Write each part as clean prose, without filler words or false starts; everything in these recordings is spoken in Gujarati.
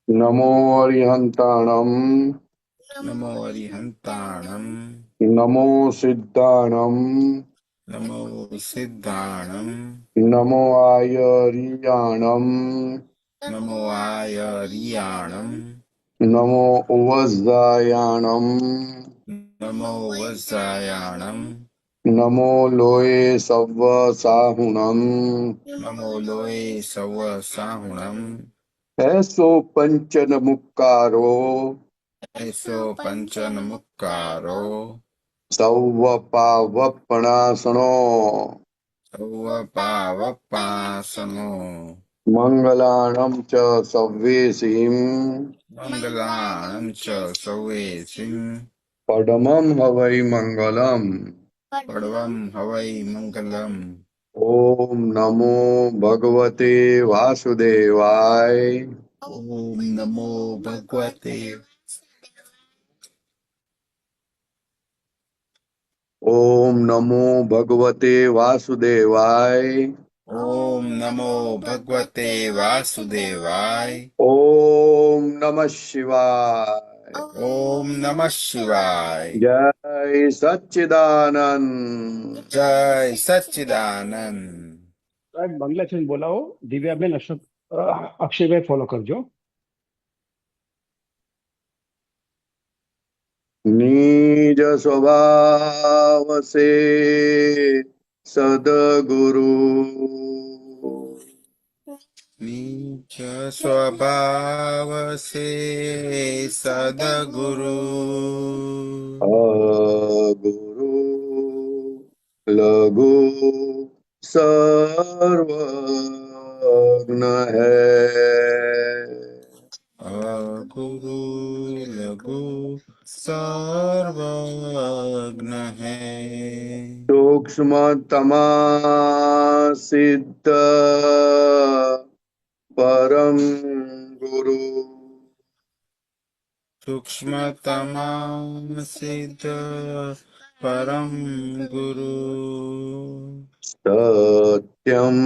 नमो अरिहन्ताणं नमो अरिहन्ताणं नमो सिद्धाणं नमो सिद्धाणं नमो आयर्याणं नमो आयर्याणं नमो वज्रायाणं नमो वज्रायाणं नमो लोये सव्व साहुणं नमो लोये सव साहुणं ऐसो पंचन मुक्कारो ऐसो पञ्चनमुक्कारो सौव पावपणासनो सौव पावपासनो मङ्गलाणं च सव्येसीं मङ्गलाणं च सौवेसिं पडमं हवै मङ्गलम् पड्वं हवै मङ्गलम् ॐ नमो भगवते वासुदेवाय ॐ नमो भगवते ॐ नमो भगवते वासुदेवाय ॐ नमो भगवते वासुदेवाय ॐ नमः शिवाय ॐ नमः शिवाय जय सच्चिदानंद जय सच्चिदानंद સાહેબ બંગલાથી બોલાવો. દિવ્યાબેન અશોક અક્ષયભાઈ ફોલો કરજો. निज स्वभाव से सदगुरु नीच स्वभाव से सदगुरु गुरु लघु सर्वज्ञ है गुरु लघु सर्वज्ञ है सूक्ष्मतमा सिद्ध परम गुरु सूक्ष्मतमा सिद्ध परम गुरु सत्यम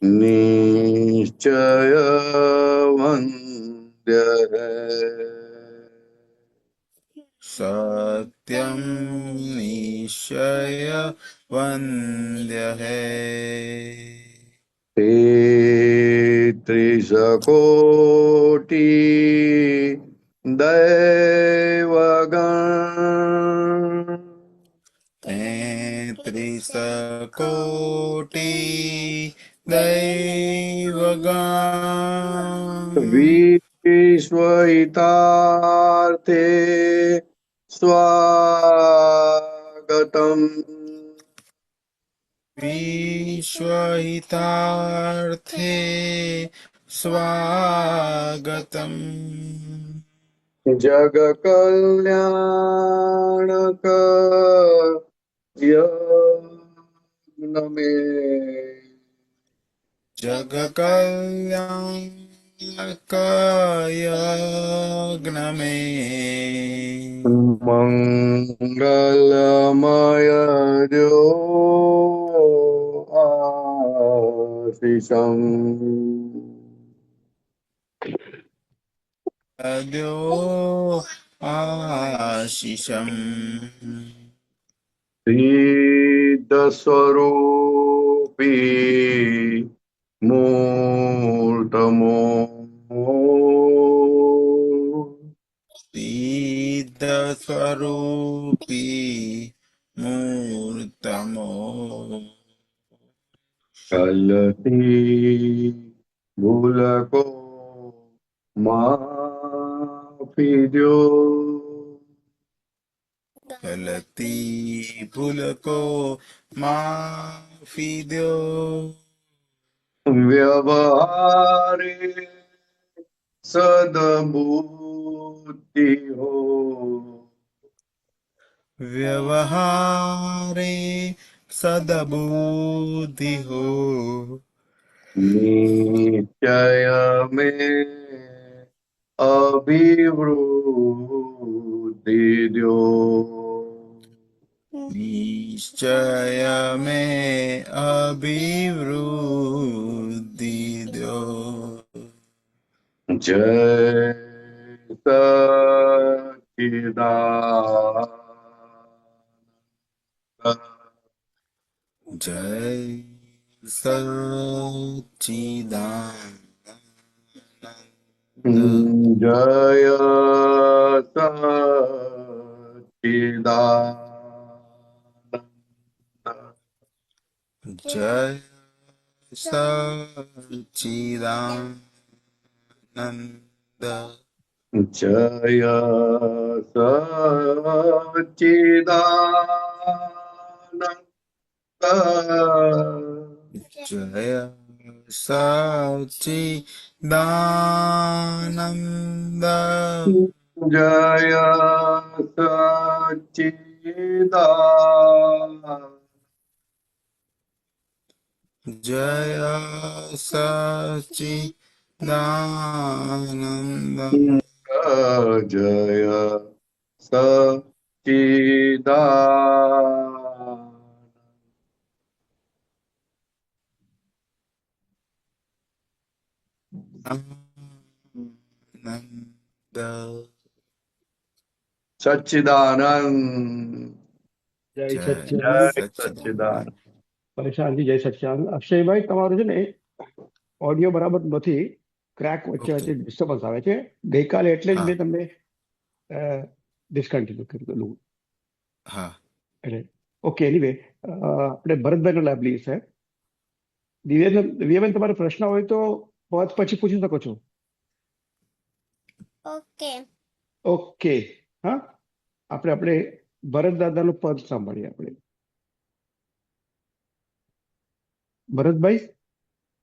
निश्चय वन्द्य है सत्यम निश्चय वन्द्य है त्रिशकोटि दैवगण 33 कोटि दैवगण विश्वहितार्थे स्वागतम् विश्वहितार्थे स्वागतम् जग कल्याणक यज्ञ में जग कल्याणक यज्ञ में मंगलमय जो आशीषम् द्यो आशिषम् सिद्धस्वरूपी मूर्तमो सिद्धस्वरूपी मूर्तमो चलती भूलको माफी दो गलती भूल को माफी दो व्यवहारे सद्बुद्धि हो व्यवहारे सद्बुद्धि हो निश्चय में अभिवृद्धि दो निश्चय में अभिवृद्धि दो જય સચ્ચિદાનંદ જય સચ્ચિદાનંદ જય સચ્ચિદાનંદ જય સચ્ચિદાનંદ જય સચ્ચિદાનંદ જય સચ્ચિદાનંદ જય સચ્ચિદાનંદ જય સચ્ચિદાનંદ જય સચ્ચિદાનંદ જય જય સચ્ચિદાનંદ. સચ્ચિદાનંદ પરેશાનજી, જય સચ્ચિદાનંદ. અક્ષયભાઈ, તમારું છે ને ઓડિયો બરાબર નથી, ક્રેક વચ્ચે વચ્ચે ડિસ્ટર્બન્સ આવે છે. ગઈકાલે એટલે જ હા. મેં તમને ડિસ્કન્ટિન્યુ કર્યું. હા એટલે ઓકે, એનીવે આપણે ભરતભાઈનો લાભ લઈએ સાહેબ. દિવ્યાબેન, તમારો પ્રશ્ન હોય તો પદ પછી પૂછી શકો છો. ઓકે, હા, આપણે ભરત દાદાનું પદ સાંભળીએ. આપણે ભરતભાઈ,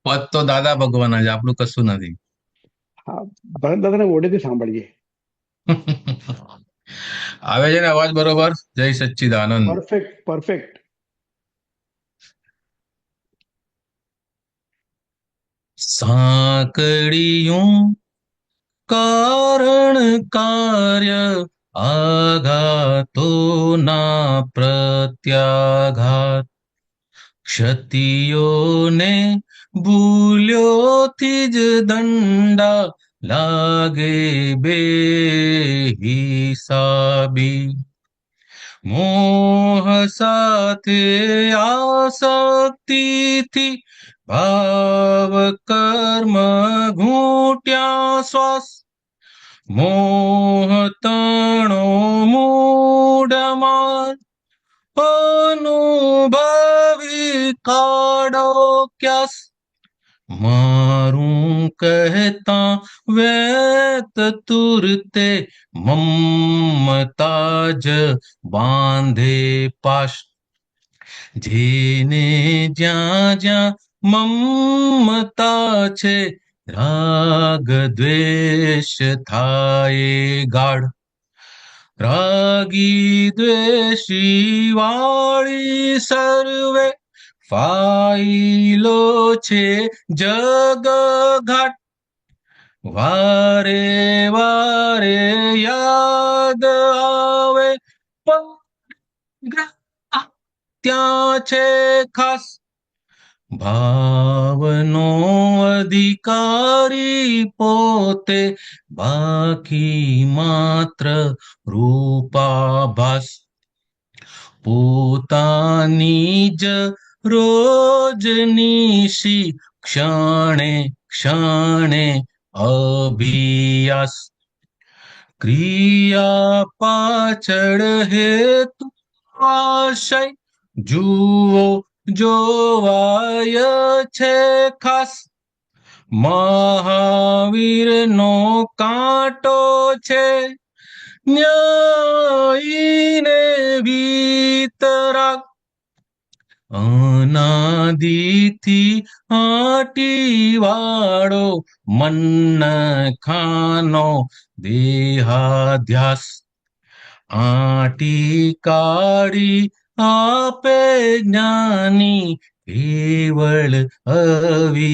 પદ તો દાદા ભગવાન જ, આપણું કશું નથી. હા, ભરત દાદાને મોઢેથી સાંભળીએ. આવે છે ને અવાજ બરોબર? જય સચ્ચિદાનંદ. Perfect, perfect. સાંકળિયું કારણ કાર્ય આઘાતોના પ્રત્યાઘાત ક્ષતિઓને ભૂલ્યોથી જ દંડા લાગે બે હિસાબી મોહ સાથે આસક્તિથી ભાવ કર્મ ઘૂંટ્યા શ્વાસ મોહ તણો મૂઢમાર અનુભવી કાઢો ક્યાસ મારું કહેતા વેત તુરતે મમતા જ બાંધે પાશ જેને જ્યાં જ્યાં મમતા છે રાગ દ્વેષ થાય ગાઢ રાગી દ્વેષી વાળી સર્વે ફાઈલો છે જગઘાટ વારે વારે યાદ આવે ત્યાં છે ખાસ ભાવનો અધિકારી પોતે બાકી માત્ર રૂપાભાસ પોતાની જ રોજનીશી ક્ષણે ક્ષણે અભિયાસ ક્રિયા પાછળ હેતુ આશય જુઓ જોવાય છે ખાસ મહાવીરનો કાંટો છે ન્યાયીને વિતરાગ અનાદિથી આટી વાળો મન ખાનો દેહાધ્યાસ આટી કાઢી આપે જ્ઞાની કેવળ અવિરોધાભાસ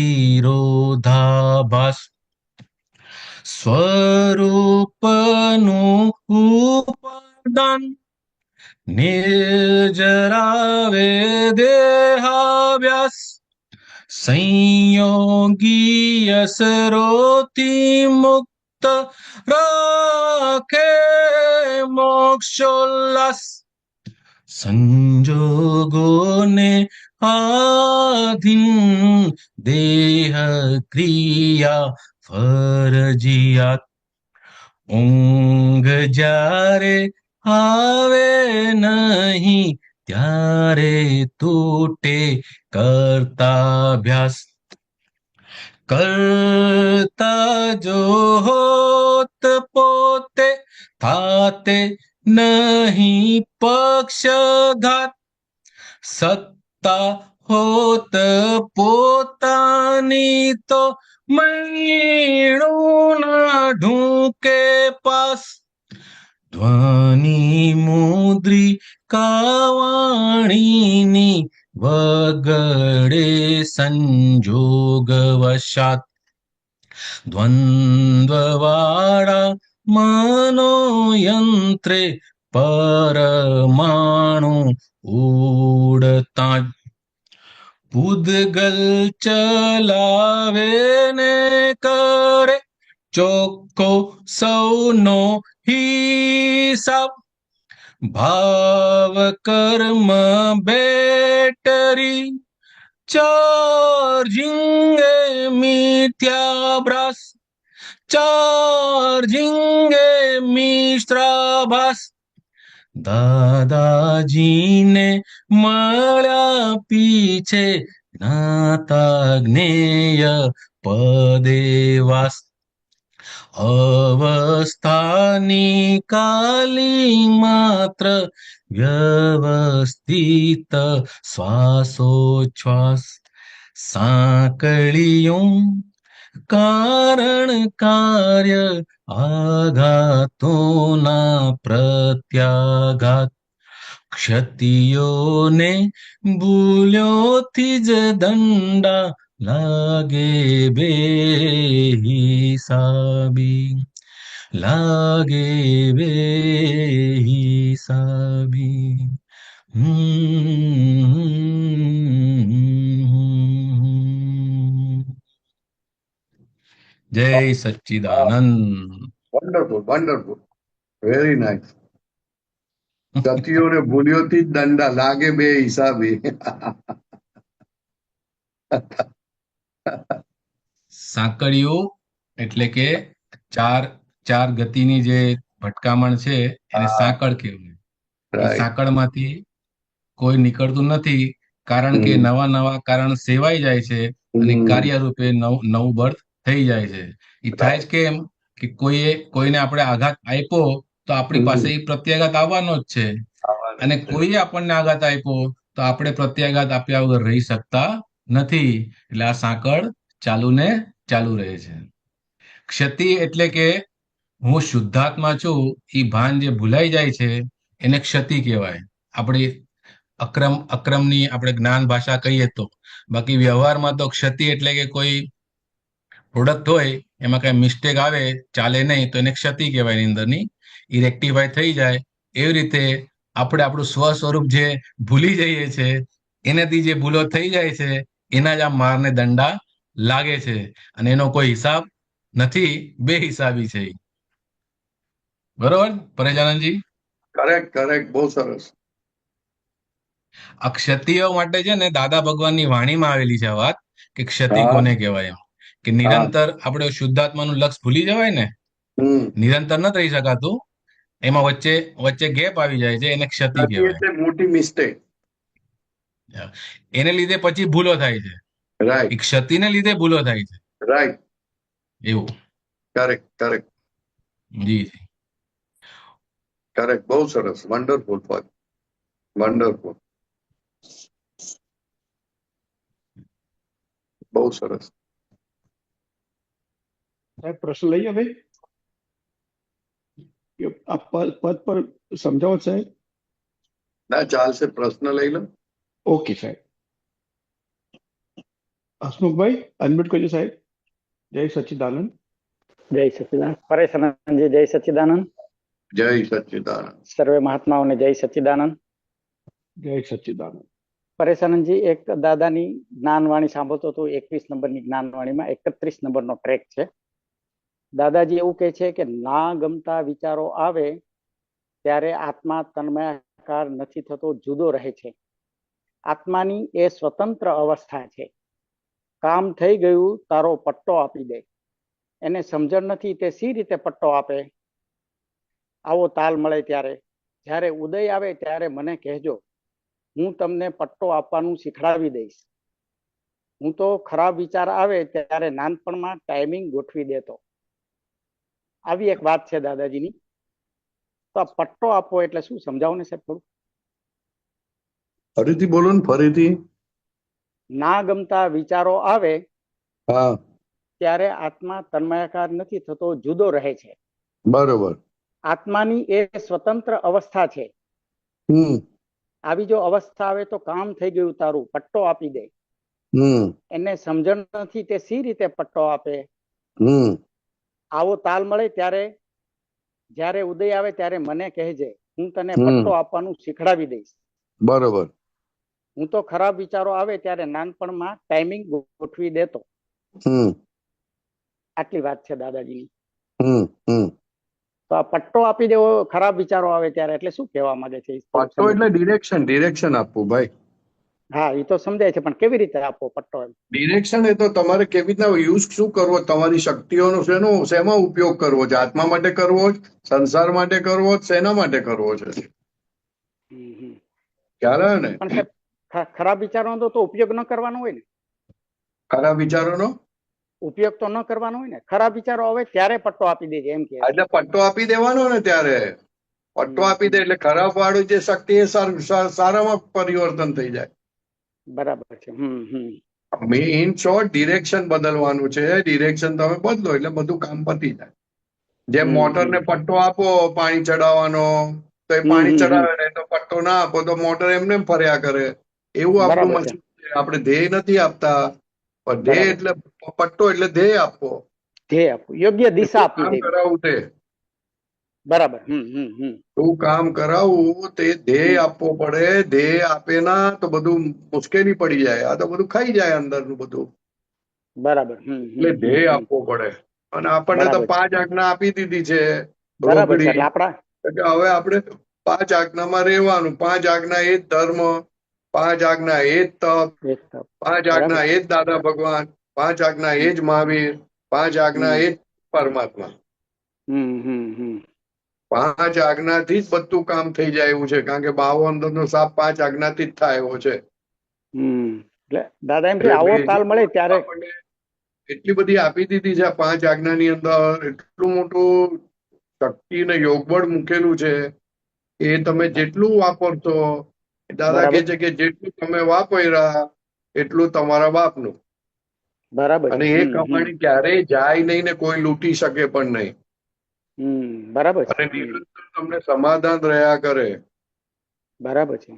સ્વરૂપનું ઉપાદાન નિર્જરાવે દેહાવ્યાસ સંયોગી અસરોથી મુક્ત રાખે મોક્ષોલ્લાસ સંજોગોને આધીન દેહ ક્રિયા ફરજિયાત ઊંઘ જ્યારે આવે નહીં ત્યારે તૂટે કર્તાભ્યાસ કરતા જો હોત પોતે થાતે નહીં પક્ષઘાત સત્તા હોત પોતાની તો મૈણું ના ઢૂંકે પાસ ધ્વનિ મુદ્રિકાવાણીની વગડે સંજોગવશાત દ્વંદ્વવાળા મનોયંત્રે પરમાણુ ઉડતા પૂદગલ ચલાવે ને કરે ચોખ્ખો સૌનો હિસાબ ભાવ કર્મ બેટરી ચાર્જિંગ મિથ્યાભ્રાસ ચાર્જિંગ મિશ્રાભાસ દાદાજીને મળ્યા પીછે જ્ઞાતા જ્ઞેય પદેવાસ અવસ્થાની કાલી માત્ર વ્યવસ્થિત શ્વાસોચ્છ્વાસ સાંકળિયું કારણ કાર્ય આઘાતોના પ્રત્યાઘાત ક્ષતિઓને ભૂલ્યોથી જ દંડા લાગે બેહિસાબી લાગે બેહિસાબી જય સચ્ચિદાનંદ વન્ડરફુલ વન્ડરફુલ વેરી નાઇસ. સતીઓને ભૂલ્યોથી જ દંડા લાગે બે હિસાબે. સાંકળીઓ એટલે કે ચાર ચાર ગતિની જે ભટકામણ છે એને સાંકળ કહેવાય. એ સાંકળમાંથી કોઈ નીકળતું નથી કારણ કે નવા નવા કારણ સેવાઈ જાય છે અને કાર્ય રૂપે નવું બર્થ થઈ જાય છે. એ થાય જ કેમ કે કોઈને આપણે આઘાત આપ્યો તો આપણી પાસે એ પ્રત્યાઘાત આવવાનો જ છે અને કોઈએ આપણને આઘાત આપ્યો તો આપણે પ્રત્યાઘાત આપ્યા વગર રહી શકતા નથી. એટલે આ સાંકળ ચાલુ ને ચાલુ રહે છે. ક્ષતિ એટલે કે હું શુદ્ધાત્મા છું એ ભાન જે ભૂલાઈ જાય છે એને ક્ષતિ કહેવાય. આપણી અક્રમની આપણે જ્ઞાન ભાષા કહીએ તો. બાકી વ્યવહારમાં તો ક્ષતિ એટલે કે કોઈ પ્રોડક્ટ હોય એમાં કઈ મિસ્ટેક આવે ચાલે નહીં તો એને ક્ષતિ કહેવાય. એની અંદરની એ રેક્ટિફાય થઈ જાય. એવી રીતે આપણે આપણું સ્વ સ્વરૂપ જે ભૂલી જઈએ છે એનાથી જે ભૂલો થઈ જાય છે એના જ આ મારને દંડા લાગે છે અને એનો કોઈ હિસાબ નથી. બે હિસાબી છે. બરોબર પરેશાનંદજી? કરેક્ટ કરેક્ટ, બહુ સરસ. આ ક્ષતિઓ માટે છે ને દાદા ભગવાનની વાણીમાં આવેલી છે આ વાત કે ક્ષતિ કોને કહેવાય એમ કે નિરંતર આપણે શુદ્ધાત્માનું લક્ષ ભૂલી જવાય ને નિરંતર ન રહી શકાતું એમાં વચ્ચે વચ્ચે ગેપ આવી જાય છે એને ક્ષતિ કહેવાય. મોટી મિસ્ટેક. એને લીધે પછી ભૂલો થાય છે. રાઈટ ક્ષતિને લીધે ભૂલો થાય છે. રાઈટ એવું. કરેક્ટ કરેક્ટ જી કરેક્ટ, બહુ સરસ. વન્ડરફુલ ફોર વન્ડરફુલ, બહુ સરસ. સાહેબ પ્રશ્ન લઈએ ભાઈ કે આ પદ પર સમજાવો સાહેબ. ના ચાલશે, પ્રશ્ન લઈ લો. ઓકે સાહેબ. હસમુખભાઈ અનમ્યુટ કરજો સાહેબ. જય સચ્ચિદાનંદ. જય સચ્ચિદાનંદ. પરેશાનંદજી જય સચ્ચિદાનંદ. જય સચ્ચિદાનંદ. સર્વે મહાત્માઓને જય સચ્ચિદાનંદ. જય સચ્ચિદાનંદ. પરેશાનંદજી, એક દાદાની જ્ઞાનવાણી સાંભળતો હતો. 21 નંબરની જ્ઞાનવાણીમાં 31 નંબરનો ટ્રેક છે. દાદાજી એવું કહે છે કે ના ગમતા વિચારો આવે ત્યારે આત્મા તન્મયાકાર નથી થતો, જુદો રહે છે. આત્માની એ સ્વતંત્ર અવસ્થા છે. કામ થઈ ગયું તારો પટ્ટો આપી દે. એને સમજણ નથી તે સી રીતે પટ્ટો આપે. આવો તાલ મળે ત્યારે, જ્યારે ઉદય આવે ત્યારે મને કહેજો, હું તમને પટ્ટો આપવાનું શીખડાવી દઈશ. હું તો ખરાબ વિચાર આવે ત્યારે નાનપણમાં ટાઈમિંગ ગોઠવી દેતો. આવી એક વાત છે દાદાજીની. તો આ પટ્ટો આપવો એટલે શું, સમજાવો ને સાહેબ થોડું. ફરીથી બોલો ને, ફરીથી. ના ગમતા વિચારો આવે હા, ત્યારે આત્મા તન્મયાકાર નથી થતો, જુદો રહે છે. બરોબર. આત્માની એ સ્વતંત્ર અવસ્થા છે. આવી જો અવસ્થા આવે તો કામ થઈ ગયું તારું, પટ્ટો આપી દે. એને સમજણ નથી તે સી રીતે પટ્ટો આપે. આવો તાલ મળે ત્યારે, જ્યારે ઉદય આવે ત્યારે મને કહેજે, હું તને પટ્ટો આપવાનું શીખડાવી દઈશ. બરોબર. હું તો ખરાબ વિચારો આવે ત્યારે નાનપણમાં ટાઈમિંગ ગોઠવી દેતો. આટલી વાત છે દાદાજીની. તો આ પટ્ટો આપી દેવો ખરાબ વિચારો આવે ત્યારે એટલે શું કહેવા માંગે છે? પટ્ટો એટલે ડિરેક્શન આપવું ભાઈ. હા, એ તો સમજાય છે, પણ કેવી રીતે આપવો પટ્ટો? ડિરેક્શન એ તો તમારે કેવી રીતના યુઝ શું કરવો, તમારી શક્તિઓનો શેમાં ઉપયોગ કરવો છે? આત્મા માટે કરવો છે, સંસાર માટે કરવો છે, શેના માટે કરવો છે? ખ્યાલ આવે ને? પણ ખરાબ વિચારોનો તો ઉપયોગ ન કરવાનો હોય ને. ખરાબ વિચારોનો ઉપયોગ તો ન કરવાનો હોય ને. ખરાબ વિચારો આવે ત્યારે પટ્ટો આપી દેજે એમ કે. એટલે પટ્ટો આપી દેવાનો ને, ત્યારે પટ્ટો આપી દે એટલે ખરાબ વાળું જે શક્તિ એ સારામાં પરિવર્તન થઈ જાય. બરાબર છે. ઇન શોર્ટ ડિરેક્શન બદલવાનું છે. ડિરેક્શન તમે બદલો એટલે બધું કામ પતી જાય. જેમ મોટર ને પટ્ટો આપો પાણી ચડાવવાનો, તો એ પાણી ચડાવે ને, તો પટ્ટો ના આપો તો મોટર એમને ફર્યા કરે. એવું આપણું મશીન છે. આપણે ધ્યેય નથી આપતા, પણ ધ્યેય એટલે પટ્ટો એટલે ધ્યેય આપવો. ધ્યેય આપવું, યોગ્ય દિશા આપી દેવી. કરાવવું તે બરાબર. શું કામ કરાવવું તે ધ્યેય આપવો પડે. ધ્યેય આપે ના તો બધું મુશ્કેલી પડી જાય. આ તો બધું ખાઈ જાય અંદરનું બધું. બરાબર. એટલે ધ્યેય આપવો પડે. અને આપણને તો 5 આજ્ઞા આપી દીધી છે. બરાબર છે. એટલે હવે આપણે 5 આજ્ઞામાં રહેવાનું. 5 આજ્ઞા એ જ ધર્મ, 5 આજ્ઞા એ જ તપ, 5 આજ્ઞા એ જ દાદા ભગવાન, 5 આજ્ઞા એ જ મહાવીર, 5 આજ્ઞા એ જ પરમાત્મા. 5 આજ્ઞાથી જ બધું કામ થઈ જાય એવું છે. કારણ કે બાવો અંદરનો સાપ 5 આજ્ઞાથી જ થાય એવો છે. દાદા એમ કે આવો તાલ મળે ત્યારે એટલી બધી આપી દીધી છે. 5 આજ્ઞાની અંદર એટલું મોટું શક્તિ ને યોગબળ મૂકેલું છે. એ તમે જેટલું વાપરશો, દાદા કહે છે કે જેટલું તમે વાપર્યા એટલું તમારા બાપનું. બરાબર. અને એ કમાણી ક્યારેય જાય નહીં ને કોઈ લૂંટી શકે પણ નહીં. બરાબર. અને નિરંતર તમને સમાધાન રહ્યા કરે. બરાબર છે.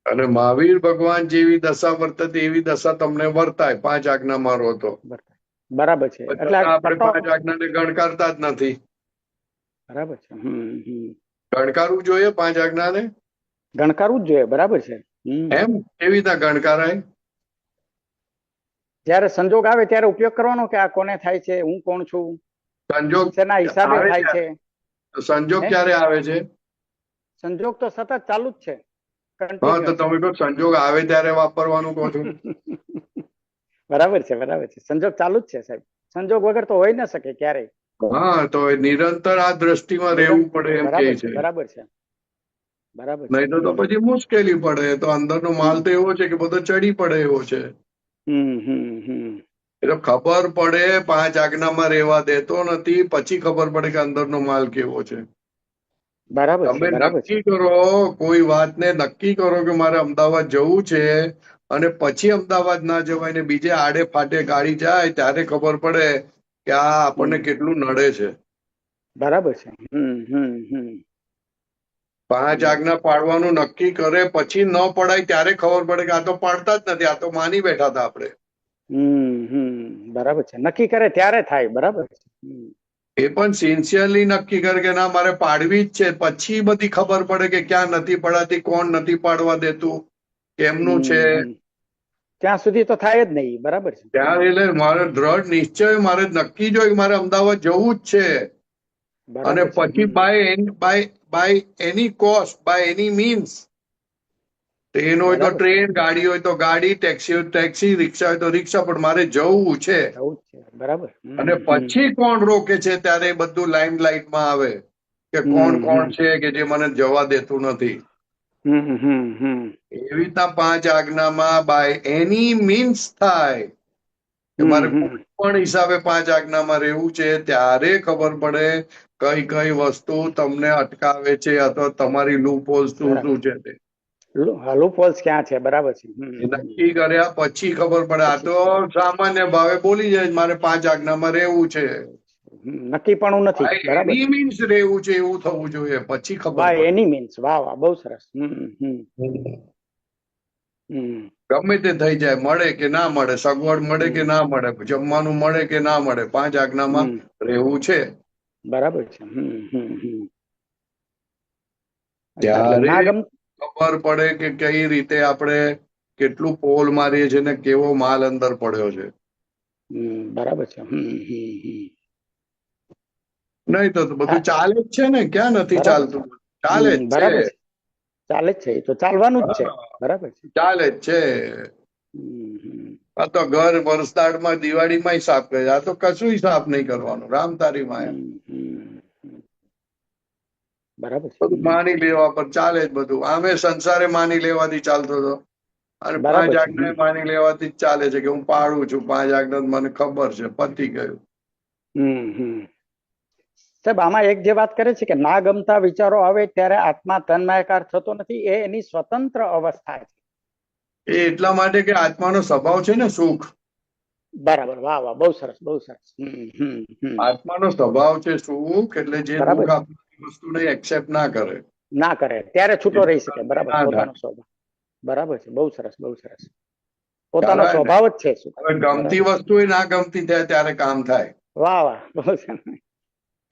અને મહાવીર ભગવાન જેવી દશા વર્તે એવી દશા તમને વર્તાય 5 આજ્ઞામાં રહો તો. બરાબર છે. એટલે આપણે 5 આજ્ઞાને ગણકારતા જ નથી. બરાબર છે. ગણકારવું જોઈએ 5 આજ્ઞાને. ગણકારવું જ જોઈએ. બરાબર છે. એમ કેવી રીતે ગણકારાય? જયારે સંજોગ આવે ત્યારે ઉપયોગ કરવાનો કે આ કોને થાય છે, હું કોણ છું, સંજોગ શેના હિસાબે થાય છે. સંજોગ ક્યારે આવે છે? સંજોગ તો સતત ચાલુ જ છે. હા, તો તમે કહો સંજોગ આવે ત્યારે વાપરવાનું કહો છો. બરાબર છે. બરાબર છે. સંજોગ ચાલુ જ છે સાહેબ. સંજોગ વગર તો હોય ન શકે ક્યારેય. હા, તો નિરંતર આ દ્રષ્ટિમાં રહેવું પડે એમ કે છે. બરાબર છે. બરાબર. નહીં તો પછી મુશ્કેલી પડે. તો અંદરનો માલ તો એવો છે કે બધો ચડી પડે એવો છે. એટલે ખબર પડે 5 આજ્ઞામાં રહેવા દેતો નથી, પછી ખબર પડે કે અંદરનો માલ કેવો છે. બરાબર. તમે નક્કી કરો, કોઈ વાતને નક્કી કરો કે મારે અમદાવાદ જવું છે, અને પછી અમદાવાદ ના જવાય ને બીજે આડે ફાટે ગાડી જાય ત્યારે ખબર પડે કે આ આપણને કેટલું નડે છે. બરાબર છે. 5 આજ્ઞા પાડવાનું નક્કી કરે પછી ન પડાય ત્યારે ખબર પડે કે આ તો પાડતા જ નથી, આ તો માની બેઠા હતા આપણે. બરાબર છે. નક્કી કરે ત્યારે થાય. બરાબર છે. એ પણ સિન્સિયરલી નક્કી કરે કે ના મારે પાડવી જ છે. પછી બધી ખબર પડે કે ક્યાં નથી પડાતી, કોણ નથી પાડવા દેતું, કેમનું છે, ત્યાં સુધી તો થાય જ નહીં, બરાબર છે. ત્યાં એટલે મારે દ્રઢ નિશ્ચય, મારે નક્કી જ હોય કે મારે અમદાવાદ જવું જ છે. અને બરાબર છે. પછી by any cost, by any means, train હોય તો બરાબર. ટ્રેન, ગાડી હોય તો ગાડી, ટેક્સી હોય તો ટેક્સી, રિક્ષા હોય તો રિક્ષા, પણ મારે જવું છે. જવું જ છે, બરાબર. અને પછી કોણ રોકે છે ત્યારે એ બધું લાઇમલાઇટમાં આવે કે કોણ કોણ છે કે જે મને જવા દેતું નથી. એવી રીતના 5 આજ્ઞામાં બાય એની મીન્સ થાય કે મારે કોઈ પણ હિસાબે 5 આજ્ઞામાં રહેવું છે, ત્યારે ખબર પડે કઈ કઈ વસ્તુ તમને અટકાવે છે અથવા તમારી લૂપહોલ શું શું છે તે લૂપહોલ્સ ક્યાં છે, બરાબર છે. એ નક્કી કર્યા પછી ખબર પડે. આ તો સામાન્ય ભાવે બોલી જાય મારે 5 આજ્ઞામાં રહેવું છે, નક્કી પણ નથી, બરાબર. એની મીન્સ રહેવું છે એવું થવું જોઈએ, પછી ખબર બાય પડે. એની મીન્સ, વાહ વાહ, બહુ સરસ. ગમે તે થઈ જાય, મળે કે ના મળે, સગવડ મળે કે ના મળે, જમવાનું મળે કે ના મળે, 5 આજ્ઞામાં રહેવું છે. બરાબર છે. ત્યારે ના ગમ ખબર પડે કે કઈ રીતે આપણે કેટલું પોલ મારીએ છીએ ને કેવો માલ અંદર પડ્યો છે. બરાબર છે. નહીં તો બધું ચાલે જ છે ને, ક્યાં નથી ચાલતું, ચાલે જ બરાબર છે, છે, ચાલે જ છે, એ તો ચાલવાનું જ છે, બરાબર છે. ચાલે જ છે. આ તો ઘર વરસાદમાં દિવાળીમાં સાફ કરે, આ તો કશું સાફ નહીં કરવાનું, રામ તારી માયા. બરાબર છે. બધું માની લેવા પર ચાલે જ બધું. આમે સંસારે માની લેવાથી ચાલતો હતો અને 5 આજ્ઞા માની લેવાથી જ ચાલે છે કે હું પાડું છું 5 આજ્ઞા, મને ખબર છે, પતી ગયું. સાહેબ, આમાં એક જે વાત કરે છે કે ના ગમતા વિચારો આવે ત્યારે આત્મા તન્માયકાર થતો નથી, એ એની સ્વતંત્ર અવસ્થા છે. એ એટલા માટે કે આત્માનો સ્વભાવ છે ને સુખ. બરાબર, વાહ વાહ, બહુ સરસ, બહુ સરસ. આત્માનો સ્વભાવ છે સુખ, એટલે જે દુઃખ આપનારી વસ્તુને એક્સેપ્ટ ના કરે, ના કરે ત્યારે છૂટો રહી શકે, બરાબર, પોતાનો સ્વભાવ. બરાબર છે, બહુ સરસ, બહુ સરસ. પોતાનો સ્વભાવ જ છે સુખ. હવે ગમતી વસ્તુ એ ના ગમતી થાય ત્યારે કામ થાય. વાહ વાહ, બહુ સરસ.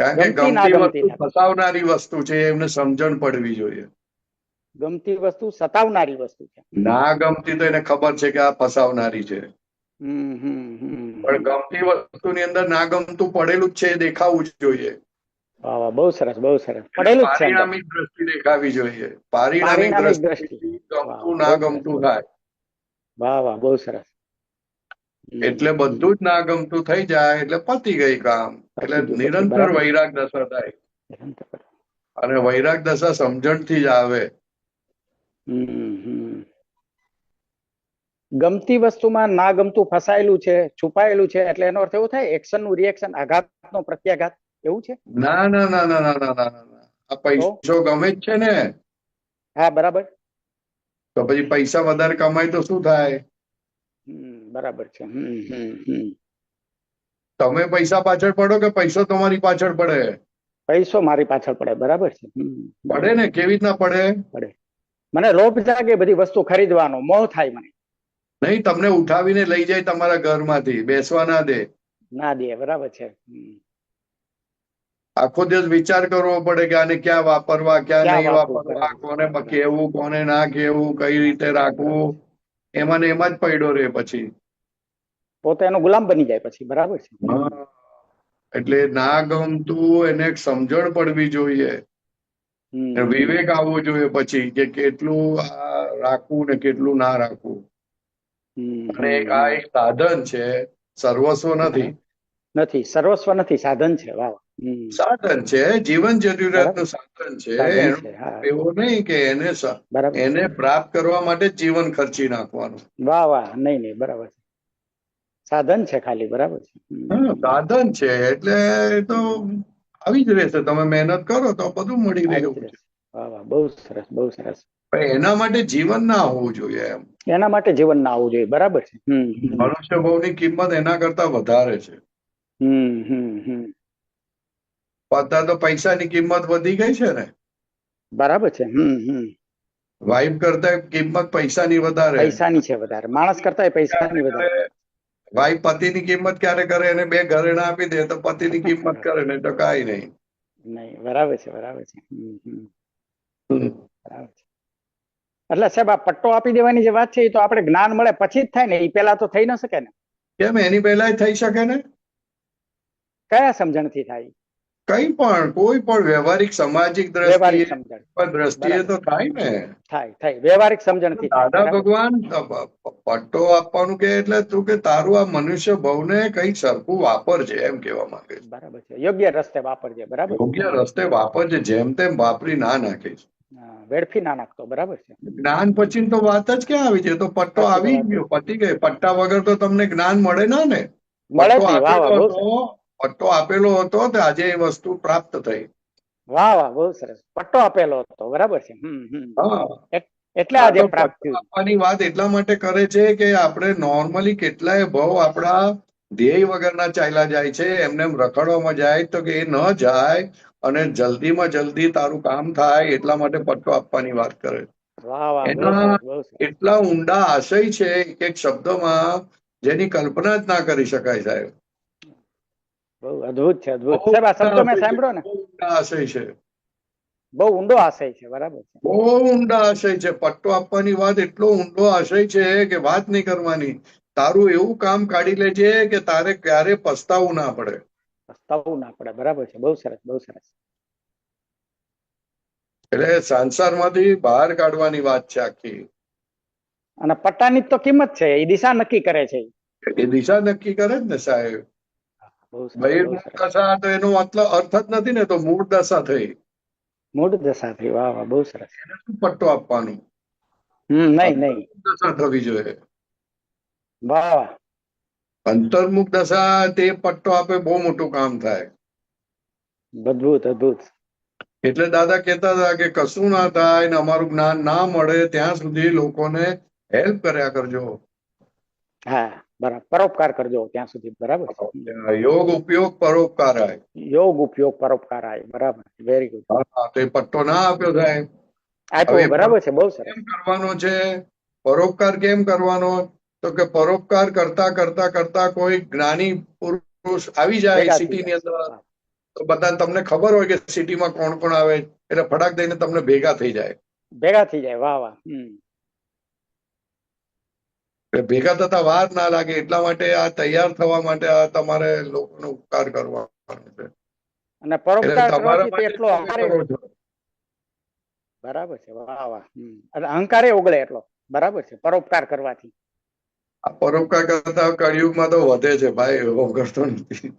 કારણ કે ગમતી વસ્તુ ફસાવનારી વસ્તુ છે, એમને સમજણ પડવી જોઈએ. ગમતી વસ્તુ સતાવનારી વસ્તુ છે. ના ગમતી તો એને ખબર છે કે આ ફસાવનારી છે, પણ ગમતી વસ્તુની અંદર ના ગમતું પડેલું જ છે એ દેખાવું જ જોઈએ. વાહ વાહ, બહુ સરસ, બહુ સરસ. પડેલું જ છે, પારિણામિક દ્રષ્ટિ દેખાવી જોઈએ. પારિણામિક દ્રષ્ટિ ગમતું ના ગમતું થાય. વાહ વાહ, બહુ સરસ. એટલે બધું જ ના ગમતું થઈ જાય એટલે પતી ગઈ કામ. એટલે નિરંતર વૈરાગ દશા થાય, અને વૈરાગ દશા સમજણથી જ આવે. ગમતી વસ્તુમાં ના ગમતું ફસાયેલું છે, છુપાયેલું છે, એટલે એનો અર્થ એવો થાય એક્શન નું રિએક્શન, આઘાતનો પ્રત્યાઘાત, એવું છે? ના ના ના ના ના ના ના ના, આ પૈસો ગમે જ છે ને. હા, બરાબર. તો પછી પૈસા વધારે કમાય તો શું થાય? બરાબર છે. તમે પૈસા પાછળ પડો કે પૈસો તમારી પાછળ પડે? પૈસો મારી પાછળ પડે, બરાબર છે. પડે ને, કેવી રીતના પડે? પડે. મને લોભ જાગે બધી વસ્તુ ખરીદવાનો, મોહ થાય મને. નહીં, તમને ઉઠાવીને લઈ જાય તમારા ઘરમાંથી, બેસવા ના દે. ના દે, બરાબર છે. આખો દિવસ વિચાર કરવો પડે કે આને ક્યાં વાપરવા, ક્યાં નહીં વાપરવા, કોને કેવું, કોને ના કેવું, કઈ રીતે રાખવું, એમાં ને એમાં જ પડ્યો રહે પછી. પોતે એનો ગુલામ બની જાય પછી, બરાબર છે. એટલે ના ગમતું એને સમજણ પડવી જોઈએ, વિવેક આવવો જોઈએ પછી કે કેટલું રાખવું ને કેટલું ના રાખવું. અને આ એક સાધન છે, સર્વસ્વ નથી. નથી, સર્વસ્વ નથી, સાધન છે. વાહ, સાધન છે, જીવન જરૂરિયાતનું સાધન છે. એવો નહીં કે એને પ્રાપ્ત કરવા માટે જીવન ખર્ચી નાખવાનું. વાહ વાહ, નહીં નહીં, બરાબર છે, સાધન છે ખાલી, બરાબર છે. સાધન છે એટલે એ તો આવી જ રહેશે, તમે મહેનત કરો તો બધું મળી રહ્યું છે. વાહ વાહ, બહુ સરસ, બહુ સરસ. એના માટે જીવન ના હોવું જોઈએ એમ. એના માટે જીવન ના આવવું જોઈએ, બરાબર છે. મનુષ્ય ભાવની કિંમત એના કરતા વધારે છે. અત્યારે તો પૈસાની કિંમત વધી ગઈ છે ને. બરાબર છે. વાઇફ કરતા કિંમત પૈસાની વધારે. પૈસાની છે વધારે, માણસ કરતા પૈસાની વધારે. વાઇફ પતિની કિંમત ક્યારે કરે? એને 2 ઘરેણા આપી દે તો પતિની કિંમત કરે, ને તો કાંઈ નહીં. નહીં, બરાબર છે, બરાબર છે. બરાબર છે. એટલે સાહેબ આ પટ્ટો આપી દેવાની જે વાત છે એ તો આપણે જ્ઞાન મળે પછી જ થાય ને, એ પેલા તો થઈ ન શકે ને? કેમ એની પહેલા થઈ શકે ને? કયા સમજણથી થાય? કઈ પણ કોઈ પણ વ્યવહારિક સામાજિક વ્યવહારિક દ્રષ્ટિએ સમજણ. પણ દ્રષ્ટિએ તો થાય ને. થાય વ્યવહારિક સમજણથી થાય. દાદા બરાબર. ભગવાન પટ્ટો આપવાનું કે એટલે તું કે તારું આ મનુષ્ય ભવને કઈ સરખું વાપરજે એમ કહેવા માંગે છે. બરાબર છે, યોગ્ય રસ્તે વાપરજે. બરાબર. યોગ્ય રસ્તે વાપરજે, જેમ તેમ વાપરી ના નાખીશ. હા, વેડફી ના નાખતો. બરાબર છે. જ્ઞાન પછી તો વાત જ ક્યાં આવી છે? તો પટ્ટો પછી તો આવી વાત ગયો, પતી ગઈ. પટ્ટા વગર તો તમને જ્ઞાન મળે ના ને. મળે જ પટ્ટો નહીં. વાહ વાહ, આપેલો બહુ હતો, સરસ. પટ્ટો આપેલો હતો તો આજે એ વસ્તુ પ્રાપ્ત થઈ. વાહ વાહ, બહુ સરસ. પટ્ટો આપેલો હતો. બરાબર છે. હા, એટલે આ આજે તો પ્રાપ્ત પટ્ટો થયું. આપવાની વાત એટલા માટે કરે છે કે આપણે નોર્મલી કેટલાય ભાવ આપણા ધ્યેય વગરના ચાલ્યા જાય છે, એમને એમ રખડવામાં જાય તો કે એ ન જાય અને જલ્દીમાં જલ્દી તારું કામ થાય એટલા માટે પટ્ટો આપવાની વાત કરે છે. વાહ વાહ, બહુ એના સરસ, બહુ સરસ. એટલા ઊંડા આશય છે એક એક શબ્દમાં, જેની કલ્પના જ ના કરી શકાય સાહેબ. બહુ અદ્ભુત છે, અદ્ભુત. બહુ સાહેબ આ ઊંડા શબ્દો મેં આશય છે, સાંભળ્યો ને, બહુ ઊંડા આશય છે, બહુ ઊંડો આશય છે. બરાબર છે. બહુ ઊંડા આશય છે. પટ્ટો આપવાની વાત એટલો ઊંડો આશય છે કે વાત નહીં કરવાની. તારું એવું કામ કાઢી લેજે કે તારે ક્યારે પસ્તાવું ના પડે. પસ્તાવું ના પડે. બરાબર છે. બહુ સરસ, બહુ સરસ. એટલે સંસારમાંથી બહાર કાઢવાની વાત છે આખી. અને પટ્ટાની જ તો કિંમત છે, એ દિશા નક્કી કરે છે. એ દિશા નક્કી કરે જ ને સાહેબ. બહુ સરસ, બહુ બહિર્મુખ સરસ. દશા તો એનો મતલબ અર્થ જ નથી ને, તો મૂળ દશા થઈ. મૂળ દશા થઈ. વાહ વાહ, બહુ સરસ. એને શું પટ્ટો આપવાનું? નહીં નહીં. અંતર્મુખ દશા થવી જોઈએ. વાહ વાહ. અંતર્મુખ દશા તે પટ્ટો આપે બહુ મોટું કામ થાય. અદ્ભુત, અદ્ભુત. એટલે દાદા કહેતા હતા કે કશું ના થાય ને અમારું જ્ઞાન ના મળે ત્યાં સુધી લોકોને હેલ્પ કર્યા કરજો. હા, બરાબર. પરોપકાર કરજો ત્યાં સુધી. બરાબર છે. યોગ ઉપયોગ પરોપકારાય. યોગ ઉપયોગ પરોપકારાય. બરાબર. Very good. હા, તો એ પટ્ટો ના આપ્યો સાહેબ. હવે આપ્યો. બરાબર છે. બહુ સરસ. કેમ કરવાનો છે? પરોપકાર કેમ કરવાનો? તો કે પરોપકાર કરતા કરતા કરતા કોઈ જ્ઞાની પુરુષ આવી જાય ભેગા થઈ સિટીની જાય. અંદર, વાહ. તો બધા તમને ખબર હોય કે સિટીમાં કોણ કોણ આવે, એટલે ફટાક દઈને તમને ભેગા થઈ જાય. ભેગા થઈ જાય. વાહ વાહ. એટલે ભેગા થતા વાર ના લાગે એટલા માટે આ તૈયાર થવા માટે આ તમારે લોકોનો ઉપકાર કરવાનો છે. અને એટલે પરોપકાર તમારા કરવાથી તે માટે એટલો તમે અહંકારે. કરો છો. બરાબર છે. વાહ વાહ. એટલે અહંકારે ઓગળે એટલો. બરાબર છે. પરોપકાર કરવાથી. આ પરોપકાર કરતા કળિયુગમાં તો વધે છે ભાઈ, એવો કરતો નથી.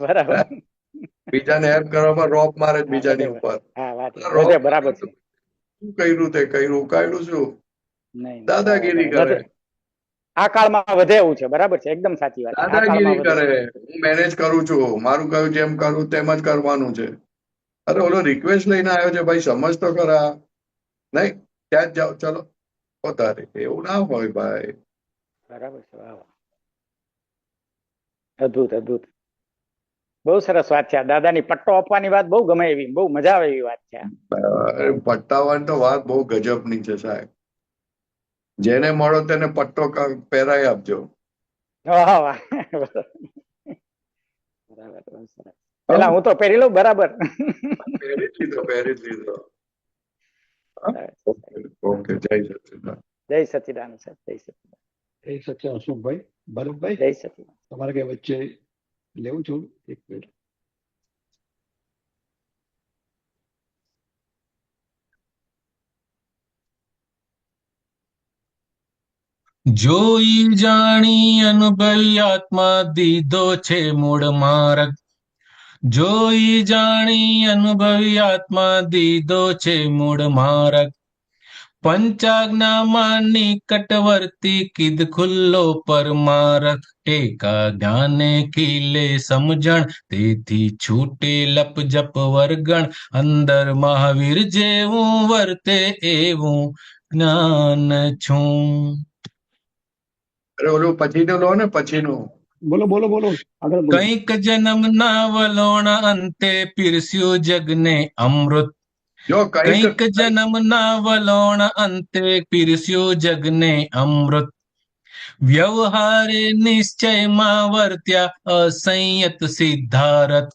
બરાબર. બીજાને હેલ્પ કરવામાં રોપ મારે જ હા, બીજાની વધે. ઉપર. હા, વાત રોપ વધે. બરાબર છે. શું કર્યું તે કર્યું, ઉકાળ્યું શું? નહીં નહીં. વાહ વાહ, દાદાગીરી બરાબર. કરે, વધે. આ કાળમાં વધે એવું છે. બરાબર છે. એકદમ સાચી વાત છે. આ કાળમાં દાદાગીરી વધે. કરે. હું મેનેજ કરું છું, મારું કહ્યું જેમ કરું તેમ જ કરવાનું છે. અરે ઓલો રિક્વેસ્ટ લઈને આવ્યો છે ભાઈ, સમજ તો ખરા. નહીં, ત્યાં જ જાઓ, ચલો પોતારે. એવું ના હોય ભાઈ. બરાબર છે. વાહ વાહ. અદ્ભુત, અદ્ભુત. બહુ સરસ વાત છે. આ દાદાની પટ્ટો આપવાની વાત બહુ ગમે એવી, બહુ મજા આવે એવી વાત છે આ. પટ્ટાવાની તો વાત બહુ ગજબની છે સાહેબ. જેને મળો તેને પટ્ટો પહેરાઈ આપજો. વાહ વાહ. બરાબર. બહુ સરસ. પેલા હું તો પહેરી લઉં. બરાબર. પહેરી જ લીધો, પહેરી જ લીધો. ઓકે, ઓકે, જય સચિદાનંદ. જય સચિદાનંદ સાહેબ. જય સચિદાનંદ. એ સચ્ચા અશોકભાઈ, ભરતભાઈ, જય સચિદાનંદ. તમારે કઈ વચ્ચે લેવું છું એક મિનિટ. જોઈ જાણી અનુભવી આત્મા દીધો છે મૂળ માર્ગ. જોઈ જાણી અનુભવી આત્મા દીધો છે મૂળ માર્ગ. પંચાજ્ઞામાં નિકટવર્તી કીધ ખુલ્લો પરમારથ. એકા જ્ઞાને ખીલે સમજણ, તેથી છૂટે લપજપ વર્ગણ. અંદર મહાવીર જેવું વર્તે એવું જ્ઞાન છું. અરે ઓલું પછીનું લો ને, પછીનું. બોલો બોલો બોલો, આગળ બોલો. કંઈક જન્મના વલોણા અંતે પીરસ્યું જગને અમૃત. જો કંઈક કંઈક જન્મના વલોણ અંતે પીરસ્યું જગને અમૃત. વ્યવહારે નિશ્ચયમાં વર્ત્યા અસંયત સિદ્ધારથ.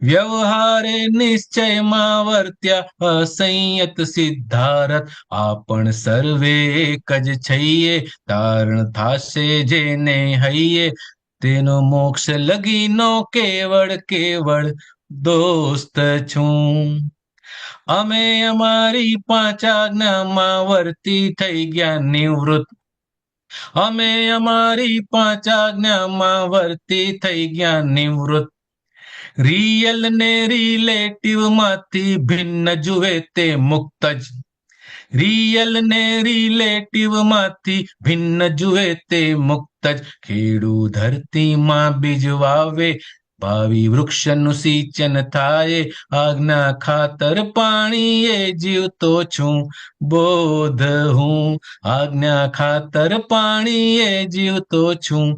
વ્યવહારે નિશ્ચયમાં વર્ત્યા અસંયત સિદ્ધારથ આપણ સર્વે એક જ છઈએ તારણ થાશે જેને હૈયે તેનો મોક્ષ લગીનો કેવળ કેવળ દોસ્ત છું અમે અમારી પાંચ આજ્ઞામાં વર્તી થઈ ગયા નિવૃત્ત અમે અમારી પાંચ આજ્ઞામાં વર્તી થઈ ગયા નિવૃત્ત રિયલ ને રિલેટિવ માંથી ભિન્ન જુએ તે મુક્ત જ રિયલ ને રિલેટિવ માંથી ભિન્ન જુએ તે મુક્ત જ ખેડૂ ધરતીમાં બીજ વાવે ભાવિ વૃક્ષનું સિંચન થાય આજ્ઞા ખાતર પાણીએ જીવતો છું બોધ હું આજ્ઞા ખાતર પાણીએ જીવતો છું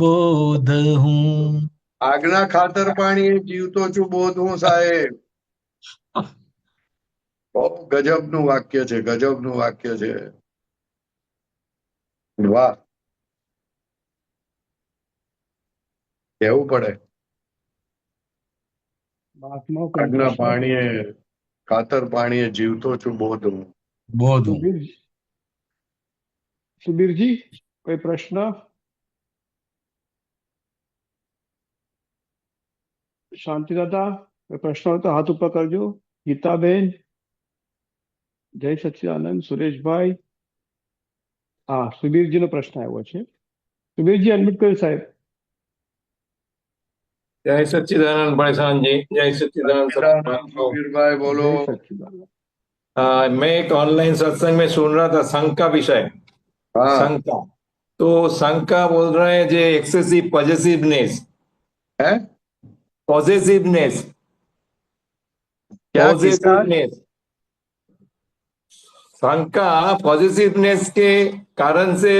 બોધ હું આજ્ઞા ખાતર પાણી જીવતો છું બોધ હું સાહેબ. બહુ ગજબનું વાક્ય છે, ગજબનું વાક્ય છે. વાહ, કેવું પડે. બાતમાં કોઈ આજ્ઞા પ્રશ્ન? પાણીએ ખાતર પાણીએ જીવતો છું બોધ હું. બોધ હું સુબીર સુબીરજી કોઈ પ્રશ્ન? શાંતિદાદા કોઈ પ્રશ્ન હોય તો હાથ ઉપર કરજો. ગીતાબેન, જય સચ્ચિદાનંદ, સુરેશભાઈ. હા, સુબીરજીનો પ્રશ્ન આવ્યો છે. સુબીરજી અનમ્યુટ કર્યું સાહેબ. जय सच्चिदानंद भाई साहब जी, जय सच्चिदानंद सत्संग। સુબીરભાઈ બોલો. જય સચ્ચિદાનંદ. मैं एक ऑनलाइन सत्संग में सुन रहा था संघ का विषय, हाँ, संघ का। तो संघ का बोल रहे हैं जो एक्सेसिव पॉजिटिवनेस, है पॉजिटिवनेस, क्या किसका? पॉजिटिवनेस, संघ का पॉजिटिवनेस के कारण से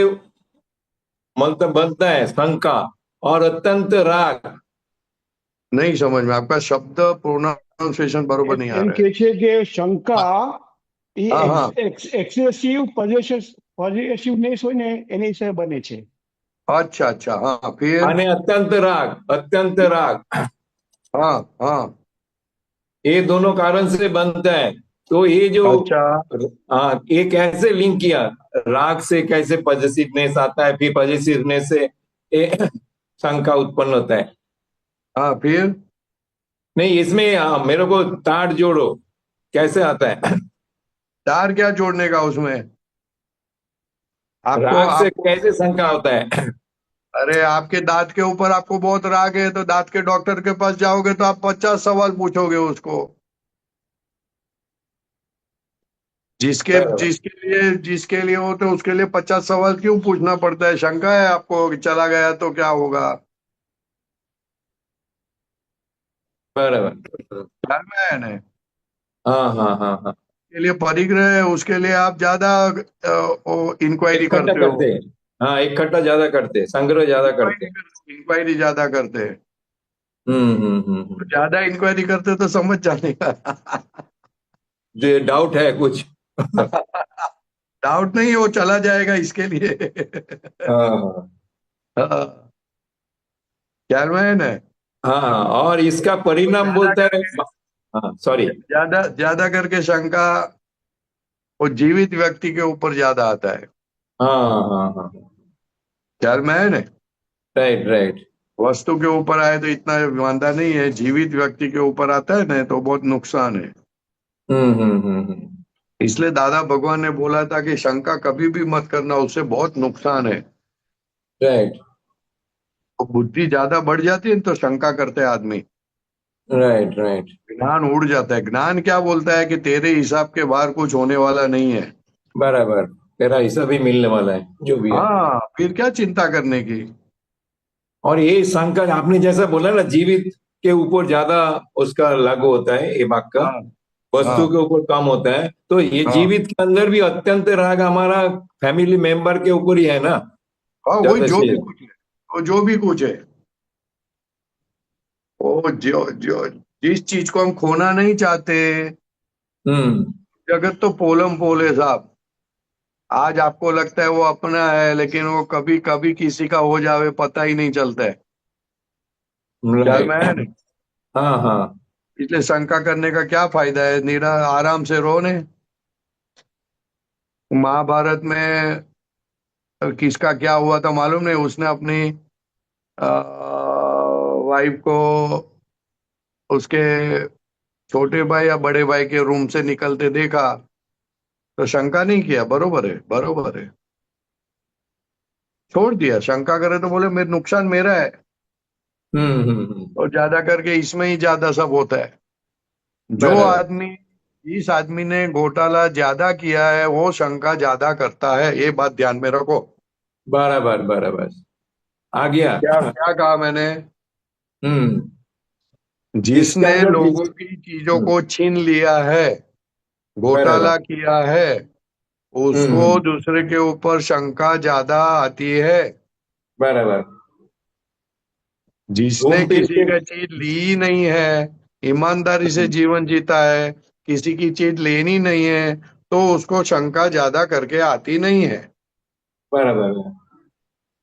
मतलब बनता है संघ का, और अत्यंत राग। नहीं समझ में, आपका शब्द प्रोनाउंसिएशन बरोबर नहीं आ એમ रहा કે છે કે શંકા એ હા, હા. એક્સેસિવ પોઝિટિવનેસ હોય ને એની હિસાબે બને છે. है. अच्छा अच्छा, हाँ फिर. અને अत्यंत राग, अत्यंत राग, हाँ हाँ, ये दोनों कारण से बनता है। तो ये जो अच्छा हाँ, ये कैसे लिंक किया, राग से कैसे पॉजिटिवनेस आता है, फिर पॉजिटिवनेस से ये शंका उत्पन्न होता है। हाँ फिर. नहीं, इसमें मेरे को तार जोड़ो, कैसे आता है? तार क्या जोड़ने का उसमें? आपको राग से आपको कैसे शंका होता है? अरे आपके दांत के ऊपर आपको बहुत राग है तो दांत के डॉक्टर के पास जाओगे तो आप 50 सवाल पूछोगे उसको. जिसके बराबर। जिसके लिए हो तो उसके लिए 50 सवाल क्यों पूछना पड़ता है? शंका है आपको कि चला गया तो क्या होगा? बराबर। ख्याल में है ना? हाँ हाँ हाँ हाँ, के लिए परिग्रह है, उसके लिए आप ज्यादा इंक्वायरी इकट्ठा करते हो. करते हैं। हाँ, इकट्ठा ज्यादा करते हैं, संग्रह ज्यादा करते हैं। इंक्वायरी ज्यादा करते हैं. ज्यादा इंक्वायरी करते तो समझ जाने का. जो डाउट है कुछ। डाउट नहीं, वो चला जाएगा इसके लिए. हाँ हाँ, ख्याल में है ना? हाँ, और इसका परिणाम बोलता है। हाँ, सॉरी। ज्यादा ज्यादा करके शंका वो जीवित व्यक्ति के ऊपर ज्यादा आता है. हाँ हाँ हाँ, ख्याल में है ना? Right right. वस्तु के ऊपर आए तो इतना वांदा नहीं है, जीवित व्यक्ति के ऊपर आता है ना तो बहुत नुकसान है. इसलिए दादा भगवान ने बोला था कि शंका कभी भी मत करना, उससे बहुत नुकसान है. राइट तो बुद्धि ज्यादा बढ़ जाती है तो शंका करते हैं आदमी, राइट राइट। ज्ञान उड़ जाता है. ज्ञान क्या बोलता है कि तेरे हिसाब के बाहर कुछ होने वाला नहीं है. बराबर, तेरा हिस्सा भी मिलने वाला है जो भी है। हाँ, फिर क्या चिंता करने की. और ये संकट आपने जैसा बोला ना, जीवित के ऊपर ज्यादा उसका लागू होता है ये बात का, हाँ वस्तु हाँ. के ऊपर कम होता है। तो ये हाँ. जीवित के अंदर भी अत्यंत राग हमारा फैमिली मेंबर के ऊपर ही है ना। हाँ, वही ज्यादा जो से भी कुछ है, वो जो भी कुछ है, वो जो जो जिस चीज को हम खोना नहीं चाहते, हम्म जगत तो पोलम पोल है साहब. आज आपको लगता है वो अपना है, लेकिन वो कभी कभी किसी का हो जावे पता ही नहीं चलता है. ख्याल में है राइट। ना? हाँ हाँ इसलिए शंका करने का क्या फायदा है, निरा आराम से रहो ने। महाभारत में किसका क्या हुआ था मालूम नहीं, उसने अपनी वाइफ को उसके छोटे भाई या बड़े भाई के रूम से निकलते देखा तो शंका नहीं किया, बरोबर है, बरोबर है, छोड़ दिया। शंका करे तो बोले मेरे नुकसान मेरा है, हम्म। और ज्यादा करके इसमें ही ज्यादा सब होता है। जो बराबर आदमी, जिस आदमी ने घोटाला ज्यादा किया है वो शंका ज्यादा करता है, ये बात ध्यान में रखो। बराबर बराबर। आ गया। क्या क्या कहा मैंने? हम्म। इसका जिसने जो लोगों की चीजों को छीन लिया है, बराबर। घोटाला किया है, उसको हम्म। दूसरे के ऊपर शंका ज्यादा आती है। बराबर। जिसने घूम फिर किसी के। का चीज ली ही नहीं है, ईमानदारी से जीवन जीता है, किसी की चीज लेनी नहीं है, तो उसको शंका ज्यादा करके आती नहीं है। बराबर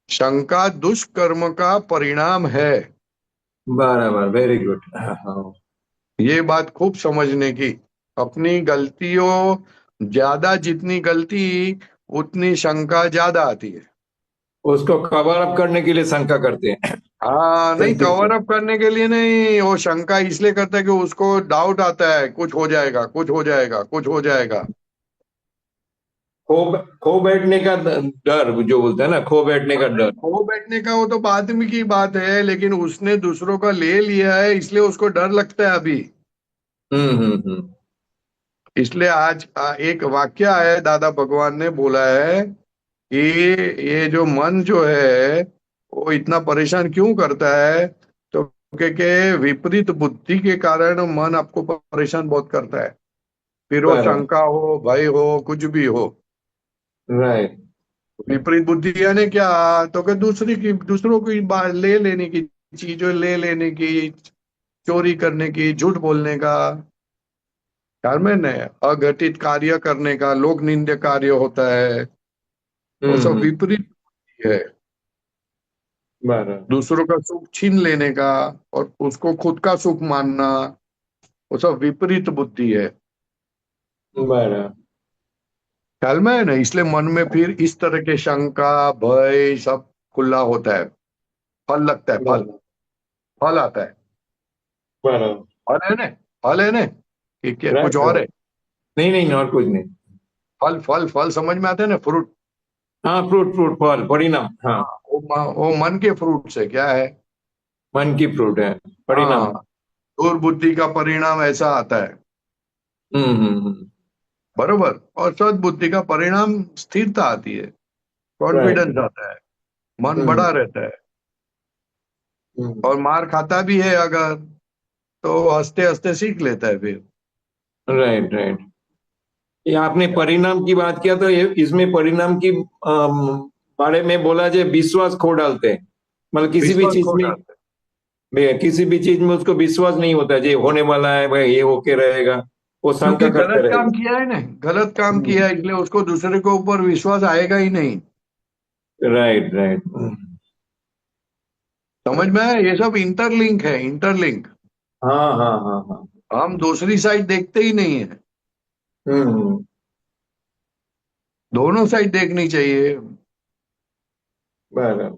शंका दुष्कर्म का परिणाम है। बराबर। Very good. हाँ हाँ। ये बात खूब समझने की। अपनी गलतियों ज्यादा, जितनी गलती उतनी शंका ज्यादा आती है। उसको कवर अप करने के लिए शंका करते हैं। हाँ, नहीं, गलती कवर को। अप करने के लिए नहीं, वो शंका इसलिए करता है कि उसको डाउट आता है कुछ हो जाएगा, कुछ हो जाएगा, कुछ हो जाएगा। खो खो बैठने का डर जो बोलते हैं ना, खो बैठने का नहीं, डर। खो बैठने का वो तो बाद में की बात है, लेकिन उसने दूसरों का ले लिया है इसलिए उसको डर लगता है अभी। हम्म। इसलिए आज एक वाक्य है, दादा भगवान ने बोला है कि ये जो मन जो है वो इतना परेशान क्यों करता है, तो के विपरीत बुद्धि के कारण मन आपको परेशान बहुत करता है। फिर वो बराबर। शंका हो, भय हो, कुछ भी हो। राइट। विपरीत बुद्धि यानी क्या? तो कि दूसरों की बात ले लेने की, चीजों ले लेने की, चोरी करने की, झूठ बोलने का, ख्याल में नहीं, अघटित कार्य करने का, लोक निंद्य कार्य होता है, वो सब हम्म। विपरीत बुद्धि है। बराबर दूसरों का सुख छीन लेने का और उसको खुद का सुख मानना, वो सब विपरीत बुद्धि है। बराबर। ख्याल में है ना? इसलिए मन में फिर इस तरह के शंका, भय सब खुला होता है। फल लगता है, फल, बराबर फल आता है। बराबर। फल है ना? फल है ना? कि क्या कुछ राइट और है? राइट। नहीं नहीं, और कुछ नहीं। फल, फल, फल समझ में आते हैं ना, फ्रूट। हाँ, फ्रूट फ्रूट फल परिणाम, हाँ। हाँ, वो मन के फ्रूट से क्या है? मन की फ्रूट है, हाँ, परिणाम। दुर्बुद्धि का परिणाम ऐसा आता है, हम्म। बरोबर। और सद्बुद्धि का परिणाम स्थिरता आती है, राइट। कॉन्फिडेंस आता है, मन हम्म बड़ा रहता है। हम्म। और मार खाता भी है अगर, तो हंसते हंसते सीख लेता है फिर। Right right. ये आपने परिणाम की बात किया तो ये इसमें परिणाम की बारे में बोला जाए, विश्वास खो डालते हैं। मतलब किसी भी विश्वास चीज खो में, जाता है, किसी भी चीज में उसको विश्वास नहीं होता, ये होने वाला है भाई, ये होके रहेगा, वो शंका क्योंकि करते गलत काम रहेगा। किया है ना, गलत काम किया है, इसलिए उसको दूसरे के ऊपर विश्वास आएगा ही नहीं। Right right. समझ में आया? ये सब इंटरलिंक है, इंटरलिंक। हाँ हाँ हाँ हाँ। हम दूसरी साइड देखते ही नहीं है, हम्म। दोनों साइड देखनी चाहिए बराबर।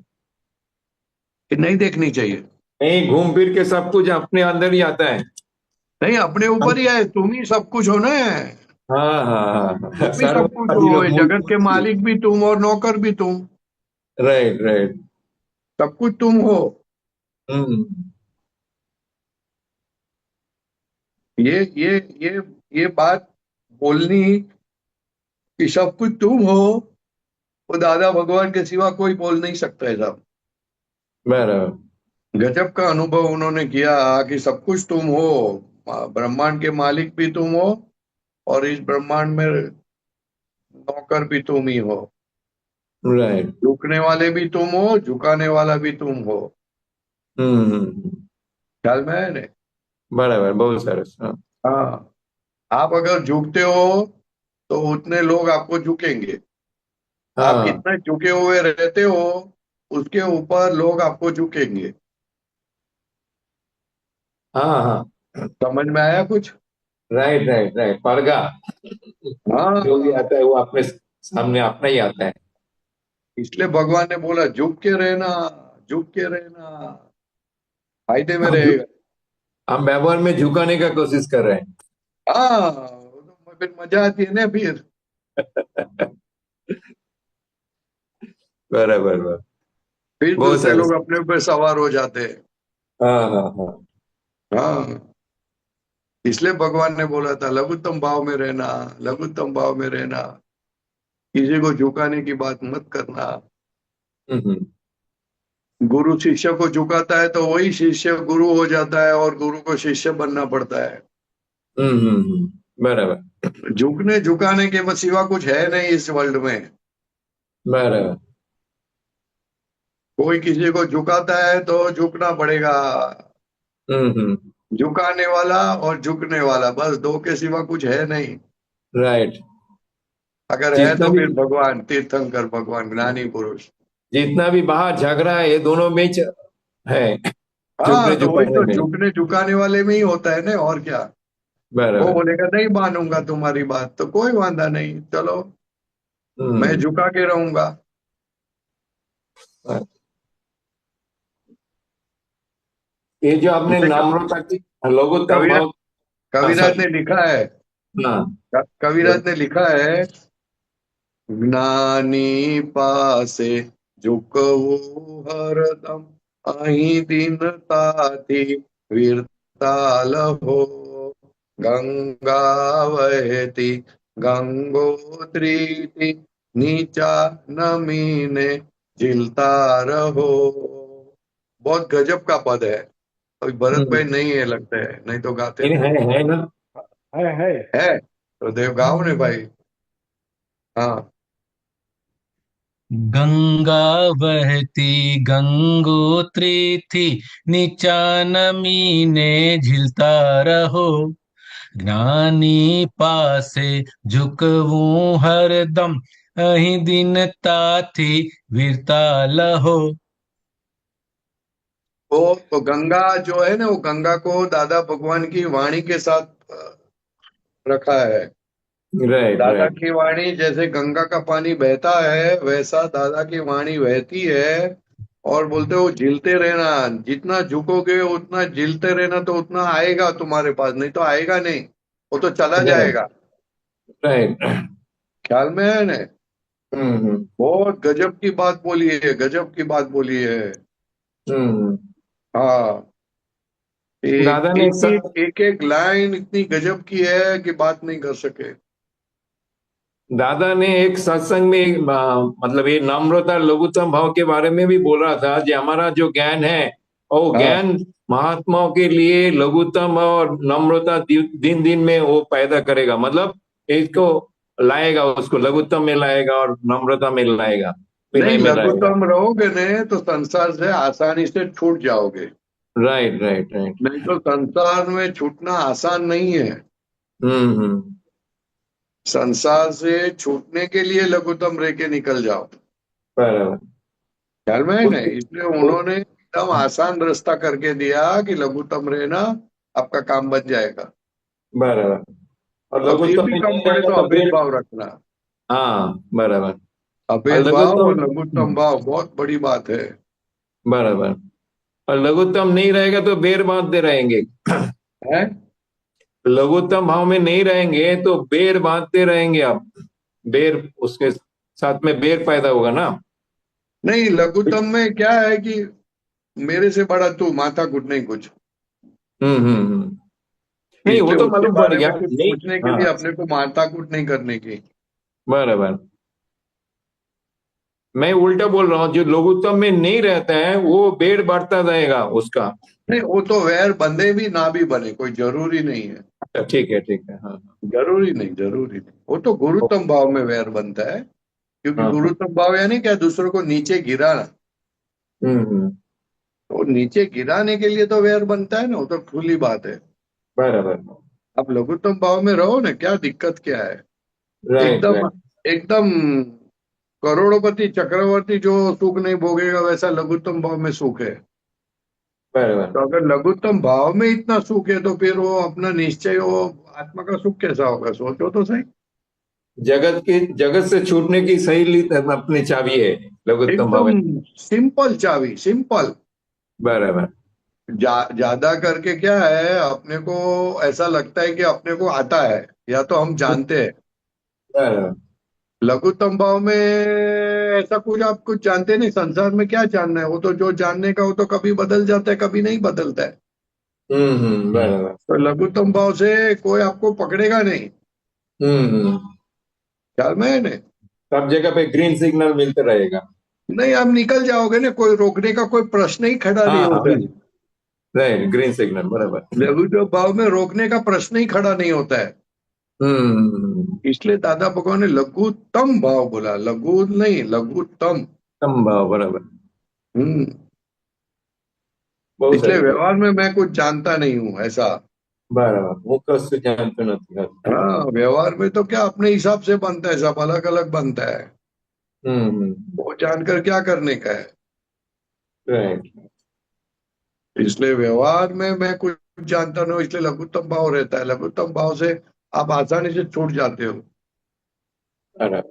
कि नहीं देखनी चाहिए? नहीं, घूम फिर के सब कुछ अपने अंदर ही आता है। नहीं, अपने ऊपर ही है, तुम ही सब कुछ हो ना, हाँ हाँ हाँ। तुम ही सब कुछ सर्वपादिलो हो, ये जगत के मूल। मालिक भी तुम और नौकर भी तुम, राइट राइट। सब कुछ तुम हो। हम्म। ये ये ये ये बात बोलनी कि सब कुछ तुम हो, वो दादा भगवान के सिवा कोई बोल नहीं सकता है साहब। बराबर। गजब का अनुभव उन्होंने किया कि सब कुछ तुम हो, ब्रह्मांड के मालिक भी तुम हो, और इस ब्रह्मांड में नौकर भी तुम ही हो, राइट। झुकने वाले भी तुम हो, झुकाने वाला भी तुम हो। हम्म। ख्याल में है ना? बराबर, बहुत सरस, हाँ। हाँ, आप अगर झुकते हो तो उतने लोग आपको झुकेंगे। आप हाँ कितने झुके हुए रहते हो, उसके ऊपर लोग आपको झुकेंगे। हाँ हाँ। समझ में आया कुछ? राइट राइट राइट, परगा जो भी हाँ, आता है वो अपने सामने अपना ही आता है। इसलिए भगवान ने बोला झुक के रहना, झुक के रहना, फायदे में हम रहेगा। हम व्यवहार में झुकाने का कोशिश कर रहे हाँ, वो तो फिर मजा आती है ना फिर। हैं। बराबर बराबर। फिर बहुत दूसरे सरस। लोग अपने ऊपर सवार हो जाते हैं। हाँ हाँ हाँ। हाँ, इसलिए भगवान ने बोला था लघुत्तम भाव में रहना, लघुत्तम भाव में रहना, किसी को झुकाने की बात मत करना। हम्म गुरु शिष्य को झुकाता है तो वही शिष्य गुरु हो जाता है और गुरु को शिष्य बनना पड़ता है। बराबर झुकने झुकाने के सिवा कुछ है नहीं इस वर्ल्ड में। बराबर। कोई किसी को झुकाता है तो झुकना पड़ेगा। हम्म। झुकाने वाला और झुकने वाला, बस दो के सिवा कुछ है नहीं। राइट। अगर है जितना तो भी फिर भगवान तीर्थंकर, भगवान ज्ञानी पुरुष। जितना भी बाहर झगड़ा है ये दोनों में है, झुकने हाँ, तो वही झुकाने तो में। झुकने झुकाने वाले में ही होता है ना, और क्या। वो बराबर। बोलेगा नहीं मानूंगा तुम्हारी बात, तो कोई वादा नहीं, चलो मैं हम्म। झुका के रहूंगा। ये जो आपने जैसे नम्रता की लघुत्तम कविराज भाव। हाँ कविराज सॉरी। ने लिखा है, हाँ। कविराज ने लिखा है, ज्ञानी पासे झुकવું હરદમ, અહીં દીનતાથી વિરતાલ હો, ગંગા વહેતી ગંગોત્રીથી નીચા नमीने झिलता रहो। बहुत गजब का पद है। अभी भरत भाई हम्म। नहीं है लगता है, नहीं तो गाते नहीं, वो। है ना। है। है तो देव गाओ ने भाई। हाँ, गंगा बहती गंगोत्री थी, नीचा नमीने झिलता रहो, જ્ઞાની પાસે ઝુકવું હરદમ, અહીં દીનતાથી વીરતા લહો। तो गंगा जो है ना, वो गंगा को दादा भगवान की वाणी के साथ रखा है। राइट दादा राइट। की वाणी जैसे गंगा का पानी बहता है, वैसा दादा की वाणी बहती है। और बोलते हो झिलते रहना, जितना झुकोगे उतना झिलते रहना, तो उतना आएगा तुम्हारे पास, नहीं तो आएगा नहीं, वो तो चला राइट जाएगा। राइट। ख्याल में है ना? हम्म बहुत गजब की बात बोली है, गजब की बात बोली है। हम्म। हाँ, एक दादा ने एक एक एक लाइन इतनी गजब की है कि बात नहीं कर सके। दादा ने एक सत्संग में मतलब ये नम्रता लघुत्तम भाव के बारे में भी बोल रहा था, जो हमारा जो ज्ञान है वो हाँ, ज्ञान महात्माओं के लिए लघुत्तम और नम्रता दिन दिन में वो पैदा करेगा, मतलब इसको लाएगा, उसको लघुत्तम में लाएगा और नम्रता में लाएगा, विनय नहीं में लाएगा। लघुत्तम रहोगे न तो संसार से आसानी से छूट जाओगे। Right right right. नहीं तो संसार में छूटना आसान नहीं है। हम्म। संसार से छूटने के लिए लघुत्तम रह के निकल जाओ। बराबर। ख्याल में है ना? उसको इसलिए वो- उन्होंने एकदम आसान रास्ता करके दिया कि लघुत्तम रहना, आपका काम बन जाएगा। बराबर। और और फिर लघुत्तम भी में कम नहीं पड़े रहेगा तो तो अभेद फिर। भाव रखना। हाँ बराबर। और अभेद भाव और लघुत्तम लघुत्तम। भाव बहुत बड़ी बात है। बराबर। और लघुत्तम नहीं रहेगा तो बेर बांधते रहेंगे। है? लघुत्तम भाव में नहीं रहेंगे तो बेर बांधते रहेंगे आप। बेर उसके साथ में बेर पैदा होगा ना। नहीं, लघुत्तम में क्या है कि मेरे से बड़ा तू, माथा कुट नहीं कुछ। हम्म। नहीं वो इसलिए तो उसके मालूम पड़ बारे गया में कुछ नहीं। पूछने के लिए हाँ अपने को माथा कुट नहीं करने की। बराबर। मैं उल्टा बोल रहा हूँ, जो लघुत्तम में नहीं रहता है वो बेर बढ़ता रहेगा उसका। नहीं, वो तो वैर बंधे भी ना भी बने, कोई जरूरी नहीं है। अच्छा, ठीक है ठीक है। हाँ जरूरी नहीं, जरूरी नहीं, वो तो गुरुत्तम भाव में वैर बनता है। क्योंकि हाँ हाँ। गुरुत्तम भाव यानी क्या, दूसरों को नीचे गिराना। हम्म। तो नीचे गिराने के लिए तो वैर बनता है ना, वो तो खुली बात है। बराबर। अब लघुत्तम भाव में रहो ना, क्या दिक्कत क्या है? राइट एकदम राइट। एकदम करोड़पति चक्रवर्ती जो सुख नहीं भोगेगा, वैसा लघुत्तम भाव में सुख है। बराबर। तो अगर लघुत्तम भाव में इतना सुख है तो फिर वो अपना निश्चय, वो आत्मा का सुख कैसा होगा? सोचो तो सही। जगत से छूटने की सही अपनी चाबी है लघुत्तम भाव। एकदम सिंपल चाबी, सिंपल। बराबर। ज्यादा करके क्या है, अपने को ऐसा लगता है कि अपने को आता है या तो हम जानते हैं। बराबर। लघुत्तम भाव में ऐसा कुछ, आप कुछ जानते नहीं। संसार में क्या जानना है? वो तो जो जानने का वो तो कभी बदल जाता है, कभी नहीं बदलता है। बराबर। तो लघुत्तम भाव से कोई आपको पकड़ेगा नहीं। हम्म। ख्याल में है नहीं? सब जगह पे ग्रीन सिग्नल मिलते रहेगा। नहीं, आप निकल जाओगे ना, कोई रोकने का कोई प्रश्न ही खड़ा नहीं हाँ हाँ, होता है। राइट, ग्रीन सिग्नल, बराबर। लघुत्तम भाव में रोकने का प्रश्न ही खड़ा नहीं होता है। इसलिए दादा भगवान ने लघुत्तम भाव बोला, लघु नहीं, लघुत्तम। तम भाव, बराबर। हम्म। बहुत इसलिए सारी बात। व्यवहार में मैं कुछ जानता नहीं हूँ ऐसा। बराबर, वो कष्ट जानते નથી। हाँ, व्यवहार में तो क्या अपने हिसाब से बनता है, सब अलग अलग बनता है। वो जानकर क्या करने का है? राइट। इसलिए व्यवहार में मैं कुछ जानता नहीं हूँ, इसलिए लघुत्तम भाव रहता है। लघुत्तम भाव से आप आसानी से छूट जाते हो बराबर।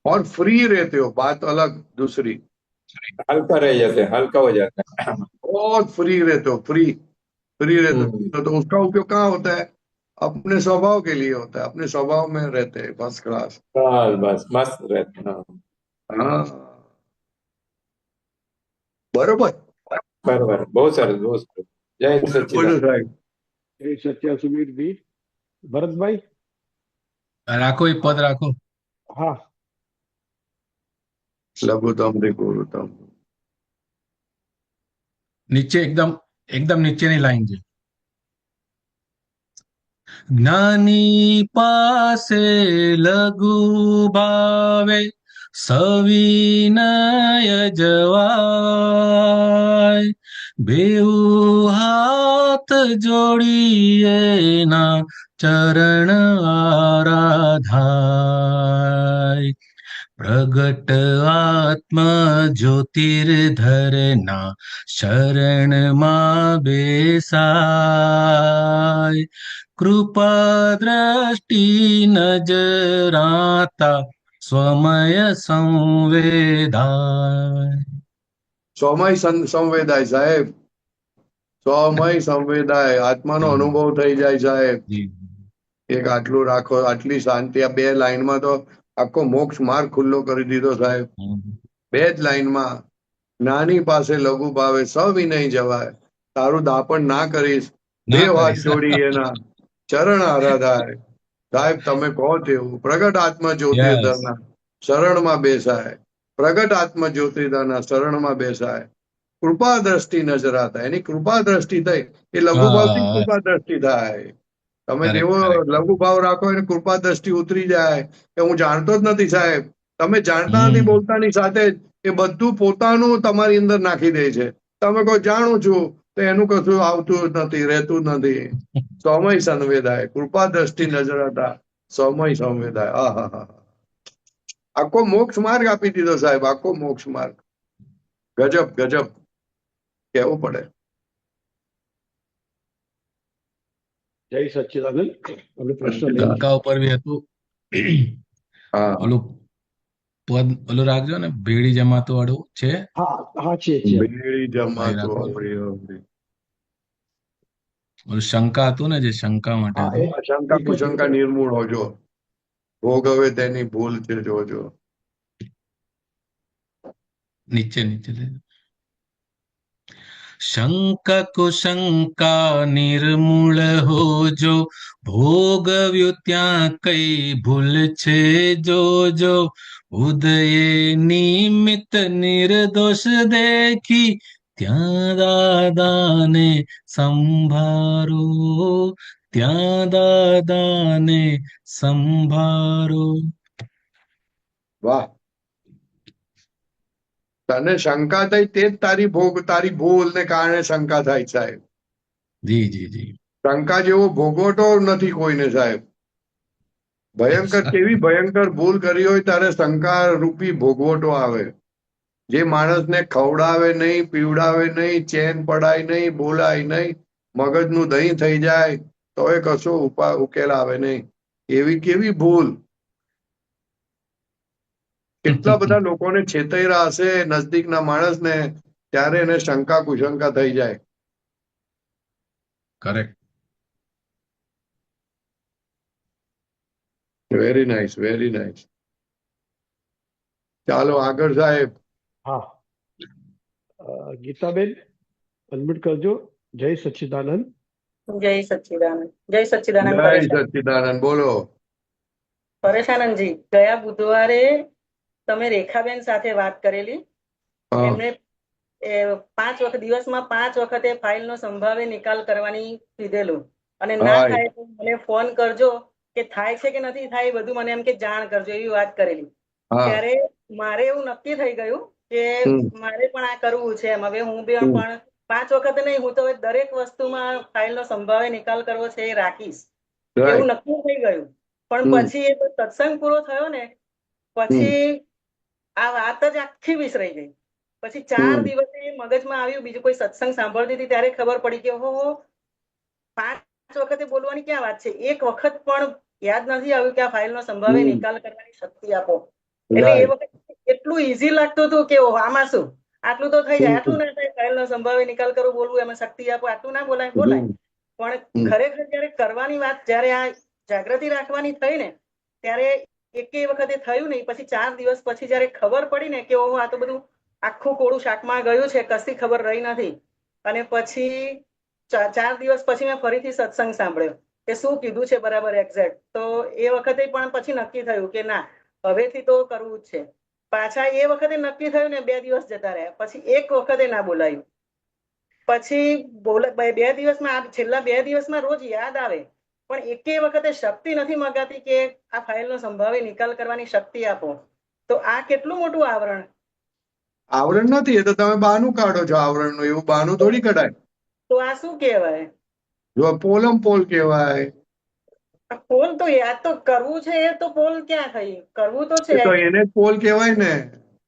और फ्री रहते हो, बात अलग दूसरी। हल्का रह जाते हैं, हल्का हो जाता है। बहुत फ्री रहते हो, फ्री फ्री रहते हम्म। हो। तो उसका उपयोग कहाँ होता है? अपने स्वभाव के लिए होता है। अपने स्वभाव में रहते हैं फर्स्ट क्लास। बस बस मस्त रहते हैं, हाँ। हाँ, बरोबर। बराबर, बहुत सारे, बहुत सारे। जय बोलो सच्चिदानंद। साहेब। जय सच्चा सुबीर जी। भरत भाई। રાખો એ પદ રાખો। हाँ। लघुत्तम रे गुरुतम। નીચે એકદમ એકદમ નીચેની લાઈન છે। જ્ઞાની પાસે લઘુ ભાવે સવિનય જવાય, બેઉ હાથ જોડીએ ના ચરણ આરાધાય, પ્રગટ આત્મ જ્યોતિર્ધરના શરણમાં બેસાય, કૃપા દ્રષ્ટિ નજરાતા સ્વમય સંવેદાય। સ્વમય સંવેદાય સાહેબ, સ્વમય સંવેદાય, આત્માનો અનુભવ થઈ જાય સાહેબ। જી એક આટલું રાખો, આટલી શાંતિ, આ બે લાઈનમાં તો આખો મોક્ષ માર્ગ ખુલ્લો કરી દીધો સાહેબ। બે જ લાઈનમાં, નાની પાસે લઘુ ભાવે સવિનય જવાય, તારું દાપણ ના કરીશ, બે ના હાથ કરીશ। જોડી એના ચરણ આરાધાય। સાહેબ તમે કહો તેવું, પ્રગટ આત્મા યસ જ્યોતિર્ધરના શરણમાં બેસાય, પ્રગટ આત્મા જ્યોતિર્ધરના શરણમાં બેસાય, કૃપા દ્રષ્ટિ નજરાતા, એની કૃપા દ્રષ્ટિ થઈ, એ લઘુ ભાવથી કૃપા દ્રષ્ટિ થાય। તમે કરેક્ટ જેવો કરેક્ટ। લઘુ ભાવ રાખો એને કૃપા દ્રષ્ટિ ઉતરી જાય કે હું જાણતો જ નથી સાહેબ। તમે જાણતા નથી બોલતાની સાથે જ એ બધું પોતાનું તમારી અંદર નાખી દે છે। તમે કહો જાણું છું તો એનું કશું આવતું નથી, રહેતું નથી। સ્વમય સંવેદાય, કૃપા દ્રષ્ટિ નજરાતા સ્વમય સંવેદાય। આહા, આખો મોક્ષ માર્ગ આપી દીધો સાહેબ, આખો મોક્ષ માર્ગ। ગજબ ગજબ કહેવું પડે। જય સચ્ચિદાનંદ। આપણે પ્રશ્ન લઈએ। શંકા ઉપર બી હતું। હા ઓલું પદ ઓલું રાખજો ને, ભેડી જમાતો વાળું છે, હા હા છે। બેડી ભાઈ જમાતો રાખો। અવળી અવળી। ઓલું શંકા હતું ને, જે શંકા માટે હા હતું। શંકા એક જ કુશંકા નિર્મૂળ હોજો, ભોગવે તેની ભૂલ છે જોજો। નીચે નીચે લેજો। શંકા કુશંકા નિર્મૂળ હોજો, ભોગવ્યું ત્યાં કઈ ભૂલ છે જોજો, ઉદયે નિમિત્ત નિર્દોષ દેખી, ત્યાં દાદાને સંભારો, ત્યાં દાદાને સંભારો। વાહ, તને શંકા થઈ તે જ તારી ભૂલ ને કારણે શંકા થાય સાહેબ। જી જી જી। શંકા જેવો ભોગવટો નથી કોઈને સાહેબ। ભયંકર, કેવી ભયંકર ભૂલ કરી હોય ત્યારે શંકા રૂપી ભોગવટો આવે। જે માણસને ખવડાવે નહીં, પીવડાવે નહીં, ચેન પડાય નહીં, બોલાય નહીં, મગજનું દહીં થઈ જાય તોય કશો ઉકેલ આવે નહીં. એવી કેવી ભૂલ! કેટલા બધા લોકોને છેતર્યા હશે નજદીકના માણસને, ત્યારે એને શંકા કુશંકા થઈ જાય. Correct. Very nice, very nice. ચાલો આગળ સાહેબ. હા, ગીતાબેન અનમ્યુટ કરજો. જય સચ્ચિદાનંદ. જય સચ્ચિદાનંદ. જય સચ્ચિદાનંદ. જય સચ્ચિદાનંદ. બોલો. પરેશાનંદજી, ગયા બુધવારે તમે રેખાબેન સાથે વાત કરેલી. હા. એમણે 5 વખત દિવસમાં 5 વખતે ફાઇલનો સંભાવે નિકાલ કરવાની કીધેલું, અને ના હા. થાય તો મને ફોન કરજો કે થાય છે કે નથી થાય, એ બધું મને એમ કે જાણ કરજો, એવી વાત કરેલી. હા. ત્યારે મારે એવું નક્કી થઈ ગયું કે મારે પણ આ કરવું છે. એમ હવે હું બી પણ 5 વખત નહીં, હું તો હવે દરેક વસ્તુમાં ફાઇલનો સંભાવે નિકાલ કરવો છે એ રાખીશ, એવું નક્કી થઈ ગયું. પણ પછી એ સત્સંગ પૂરો થયો ને પછી આ વાત જ આખી વિસરાઈ ગઈ. પછી 4 દિવસે મગજમાં આવ્યું, બીજું કોઈ સત્સંગ સાંભળતી હતી ત્યારે ખબર પડી કે ઓહો, 5 વખતે બોલવાની ક્યાં વાત છે, એક વખત પણ યાદ નથી આવ્યું કે આ ફાઇલનો સંભાવે નિકાલ કરવાની શક્તિ આપો. એટલે એ વખત એટલું ઈઝી લાગતું હતું કે ઓહો, આમાં શું, આટલું તો થઈ જાય, આટલું ના થાય, ફાઇલનો સંભાવે નિકાલ કરો, બોલવું, એમાં શક્તિ આપો, આટલું ના બોલાય. પણ ખરેખર જયારે કરવાની વાત, જયારે આ જાગૃતિ રાખવાની થઈ ને, ત્યારે એકેય વખતે થયું નહીં. પછી 4 દિવસ પછી જયારે ખબર પડી ને કે ઓહો, આ તો બધું આખું કોળું શાકમાં ગયું છે, કશી ખબર રહી નથી. અને પછી 4 દિવસ પછી મેં ફરીથી સત્સંગ સાંભળ્યો કે શું કીધું છે બરાબર એક્ઝેક્ટ. તો એ વખતે પણ પછી નક્કી થયું કે ના, હવેથી તો કરવું જ છે. પાછા એ વખતે નક્કી થયું ને 2 દિવસ જતા રહ્યા, પછી એક વખતે ના બોલાયું. પછી 2 દિવસમાં, છેલ્લા 2 દિવસમાં રોજ યાદ આવે, પણ એકેય વખતે શક્તિ નથી મગાતી કે આ ફાઇલનો સંભાવે નિકાલ કરવાની શક્તિ આપો. તો આ કેટલું મોટું આવરણ. આવરણ નથી, એ તો તમે બહાનું કાઢો છો. આવરણનું એવું બહાનું થોડી કઢાય. તો આ શું કહેવાય? જો પોલમ પોલ કહેવાય. પોલ તો યાદ તો કરવું છે, એ તો પોલ ક્યાં થઈ, કરવું તો છે. તો એને જ પોલ કહેવાય ને.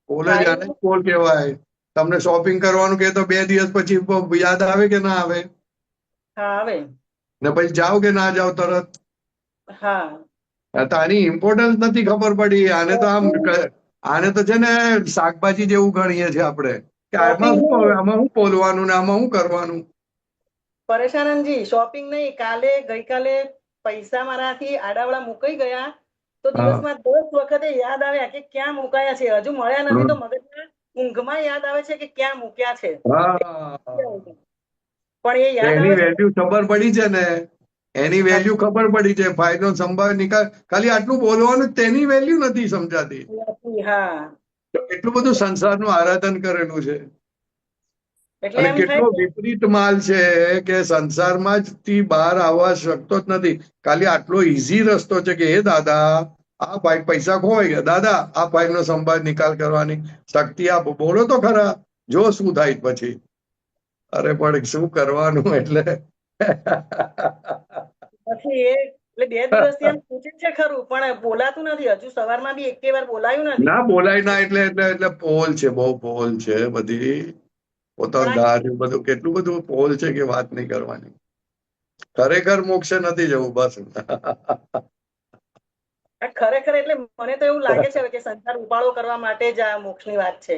પોલ જ આને જ પોલ કહેવાય. તમને શોપિંગ કરવાનું કે તો 2 દિવસ પછી યાદ આવે કે ના આવે? હા, આવે. ને પછી જાઓ કે ના જાઓ તરત? હા. તો આની ઇમ્પોર્ટન્સ નથી ખબર પડી. આને તો છે ને શાકભાજી જેવું ગણીએ છીએ આપણે, કે આમાં શું હવે, આમાં શું પોલવાનું ને આમાં શું કરવાનું. પરેશાનંદજી, શોપિંગ નહીં, ગઈકાલે પૈસા મારાથી આડાવડા મુકાઈ ગયા તો દિવસમાં 10 વખતે યાદ આવ્યા કે ક્યાં મુકાયા છે. હજુ મળ્યા નથી તો મગજમાં ઊંઘમાં યાદ આવે છે કે ક્યાં મૂક્યા છે. પણ એ યાદ એની આવે વેલ્યુ ખબર પડી છે ને, એની વેલ્યુ ખબર પડી છે. ફાઇલનો સંભાવ નિકાલ, ખાલી આટલું બોલવાનું, તેની વેલ્યુ નથી સમજાતી. હા, એટલું બધું સંસારનું આરાધન કરેલું છે, એટલે અને એમ કેટલો થાય વિપરીત માલ છે કે સંસારમાં જ થી બહાર આવવા શકતો જ નથી. ખાલી આટલો ઈઝી રસ્તો છે કે હે દાદા, આ ફાઇલ પૈસા ખોવાઈ ગયા, દાદા આ ફાઇલનો સંભાળ નિકાલ કરવાની શક્તિ આપો. બોલો તો ખરા, જો શું થાય પછી. અરે પણ શું કરવાનું, એટલે પછી એટલે 2 દિવસથી એમ પૂછે છે ખરું, પણ બોલાતું નથી. હજુ સવારમાં બી એકે વાર બોલાયું નથી. ના બોલાય ના, એટલે પોલ છે, બહુ પોલ છે બધી. પોતાનું ધાર્યું બધું, કેટલું બધું પોલ છે કે વાત નહીં કરવાની. ખરેખર મોક્ષે નથી જવું, બસ. ખરેખર એટલે મને તો એવું લાગે છે કે સંસાર ઉપાડો કરવા માટે જ આ મોક્ષની વાત છે.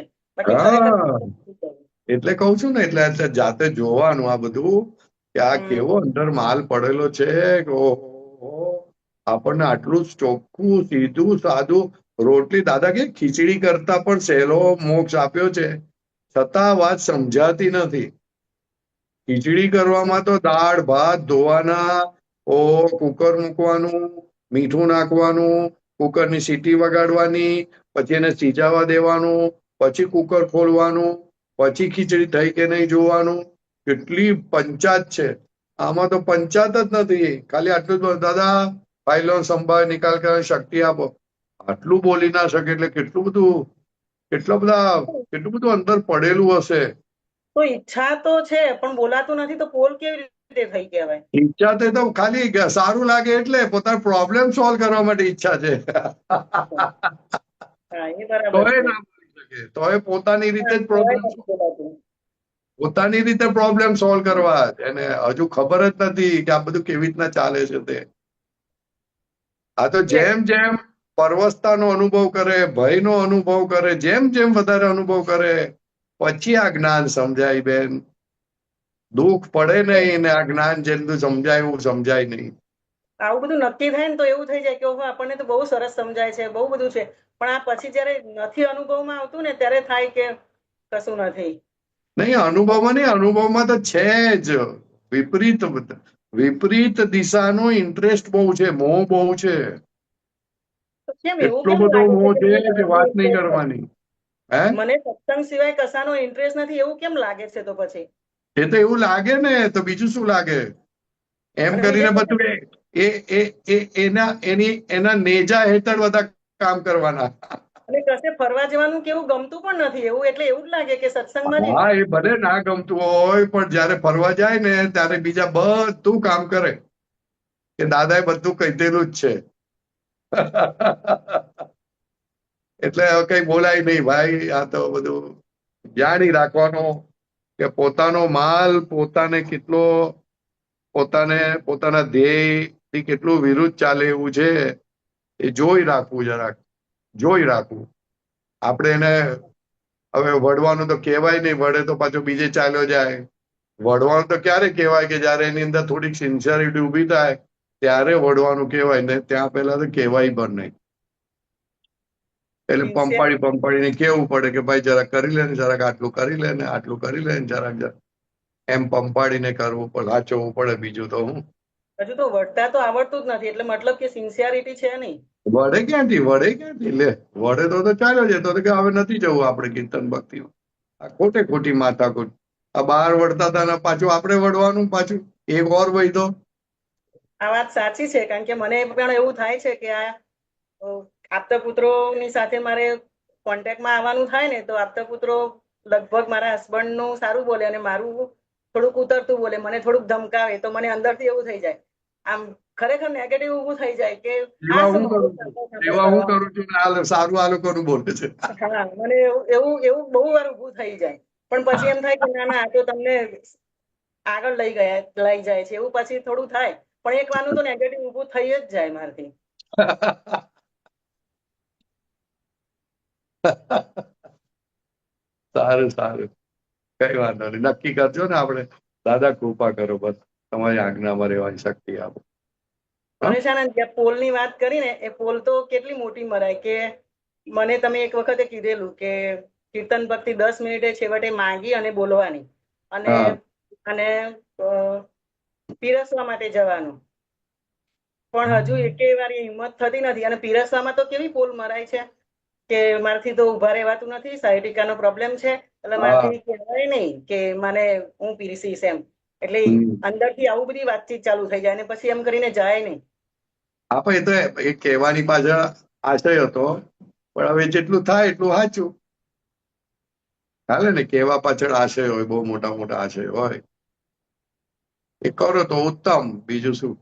એટલે કઉ છું ને, એટલે જાતે જોવાનું આ બધું, કે આ કેવો અંદર માલ પડેલો છે. ઓહો, આપણને આટલું ચોખ્ખું, સીધું, સાદું રોટલી, દાદા કે ખીચડી કરતા પણ સહેલો મોક્ષ આપ્યો છે, છતાં વાત સમજાતી નથી. ખીચડી કરવામાં તો દાળ ભાત ધોવાના, કુકર મૂકવાનું, મીઠું નાખવાનું, કુકરની સીટી વગાડવાની, પછી એને સિજાવા દેવાનું, પછી કુકર ખોલવાનું, પછી ખીચડી થઈ કે નહીં જોવાનું. કેટલી પંચાત છે. આમાં તો પંચાત જ નથી. ખાલી આટલું જ, દાદા ફાઇલો સંભાળ નિકાલ કરવાની શક્તિ આપો. આટલું બોલી ના શકે એટલે કેટલું બધું અંદર પડેલું હશે. તો ઈચ્છા તો છે પણ બોલાતું નથી, તો પોલ કેવી રીતે થઈ કહેવાય? ઈચ્છા તો ખાલી સારું લાગે એટલે પોતાનો પ્રોબ્લેમ સોલ્વ કરવા માટે ઈચ્છા છે. હા, એ બરાબર છે. શકે તો એ પોતાની રીતે જ કહેવાય પ્રોબ્લેમ નથી બોલાતું. પોતાની રીતે પ્રોબ્લેમ સોલ્વ કરવા એને હજુ ખબર જ નથી કે આ બધું કેવી રીતના ચાલે છે તે. આ તો જેમ જેમ પરવસતાનો અનુભવ કરે, ભયનો અનુભવ કરે, જેમ જેમ વધારે અનુભવ કરે પછી આ જ્ઞાન સમજાય બેન. દુઃખ પડે નહીં ને આ જ્ઞાન જેટલું સમજાય એવું સમજાય નહીં. આવું બધું નક્કી થાય ને તો એવું થઈ જાય કે ઓહો આપણને તો બહુ સરસ સમજાય છે, બહુ બધું છે, પણ આ પછી જયારે નથી અનુભવમાં આવતું ને ત્યારે થાય કે કશું નથી. નહીં અનુભવમાં નહીં, અનુભવમાં તો છે જ વિપરીત વિપરીત દિશાનો ઇન્ટરેસ્ટ બહુ છે, મોહ બહુ છે. તો કેમ એવું એટલો કેમ બધો લાગે મોહ છે છે કે કે વાત નહીં કરવાની. હે મને સત્સંગ સિવાય કશાનો ઇન્ટરેસ્ટ નથી એવું કેમ લાગે છે તો પછી? એ તો એવું લાગે ને, તો બીજું શું લાગે? એમ અને કરીને બીજા બધું એના નેજા હેઠળ બધા કામ કરવાના. અને કશે ફરવા જવાનું કેવું ગમતું પણ નથી એવું, એટલે એવું જ લાગે કે સત્સંગમાં જ હા, એ ભલે ના ગમતું હોય પણ જયારે ફરવા જાય ને ત્યારે બીજા બધું કામ કરે કે દાદાએ બધું કહી દેલું જ છે. એટલે હવે કઈ બોલાય નહીં ભાઈ. આ તો બધું જાણી રાખવાનું કે પોતાનો માલ પોતાને કેટલો પોતાના ધ્યેયથી કેટલું વિરુદ્ધ ચાલે એવું છે એ જોઈ રાખવું, જરાક જોઈ રાખવું. આપણે એને હવે વળવાનું તો કહેવાય નહીં, વળે તો પાછો બીજે ચાલ્યો જાય. વળવાનું તો ક્યારે કહેવાય કે જયારે એની અંદર થોડીક સિન્સિયરિટી ઉભી થાય ત્યારે વળવાનું કહેવાય ને, ત્યાં પહેલા તો કહેવાય પણ નહીં. એટલે પંપાડીને કેવું પડે કે ભાઈ જરાક કરી લે ને, જરાક આટલું કરી લે ને, આટલું કરી લે ને, જરાક એમ પંપાડીને કરવું પડે, સાચવવું પડે. બીજું તો હું હજુ તો વળતા તો આવડતું જ નથી, એટલે મતલબ કે સિન્સિયરિટી છે નહીં. વળે ક્યાંથી લે? વળે તો ચાલ્યો જતો કે હવે નથી જવું આપણે કીર્તન ભક્તિમાં. આ ખોટી માથાકૂટ. આ બહાર વળતા હતા ને પાછું આપણે વળવાનું, પાછું એક ઓર વહી તો. આ વાત સાચી છે, કારણ કે મને પણ એવું થાય છે કે આ આપતા પુત્રોની સાથે મારે કોન્ટેક્ટમાં આવવાનું થાય ને તો આપતા પુત્રો લગભગ મારા હસબન્ડ નું સારું બોલે અને મારું થોડુંક ઉતરતું બોલે, મને થોડુંક ધમકાવે તો મને અંદરથી એવું થઈ જાય, આમ ખરેખર નેગેટિવ ઊભું થઈ જાય કે એવા હું કરું છું ને સારું આ લોકોનું બોલે છે. હા, મને એવું બહુ વાર ઊભું થઈ જાય, પણ પછી એમ થાય કે ના આ તો તમને આગળ લઈ જાય છે એવું પછી થોડું થાય, પણ એક વાનું તો નેગેટિવ ઊભું થઈ જ જાય મારથી. સારું કઈ વાંધો નહીં. નક્કી કરજો ને આપણે. દાદા કૃપા કરો, બસ તમારી આજ્ઞામાં રહેવાની શક્તિ આપો. પરેશાનંદ જે પોલની વાત કરી ને, એ પોલ તો કેટલી મોટી મરાય કે મને તમે એક વખતે કીધેલું કે કીર્તન ભક્તિ 10 મિનિટે છેવટે માંગી અને બોલવાની અને પીરસવા માટે જવાનું, પણ હજુ એકે વાર હિંમત થતી નથી. અને પીરસવામાં તો કેવી પોલ મરાય છે કે મારાથી તો ઉભા રહેવાતું નથી, સાયટિકાનો પ્રોબ્લેમ છે, એટલે મારાથી કહેવાય નહીં કે મને હું પીરસીશ એમ. એટલે અંદરથી આવું બધી વાતચીત ચાલુ થઈ જાય અને પછી એમ કરીને જાય નહીં. આપણે એ તો એ કહેવાની પાછળ આશય હતો, પણ હવે જેટલું થાય એટલું સાચું ચાલે ને. કહેવા પાછળ આશય હોય, બહુ મોટા આશય હોય, એ કરો તો ઉત્તમ. બીજું શું,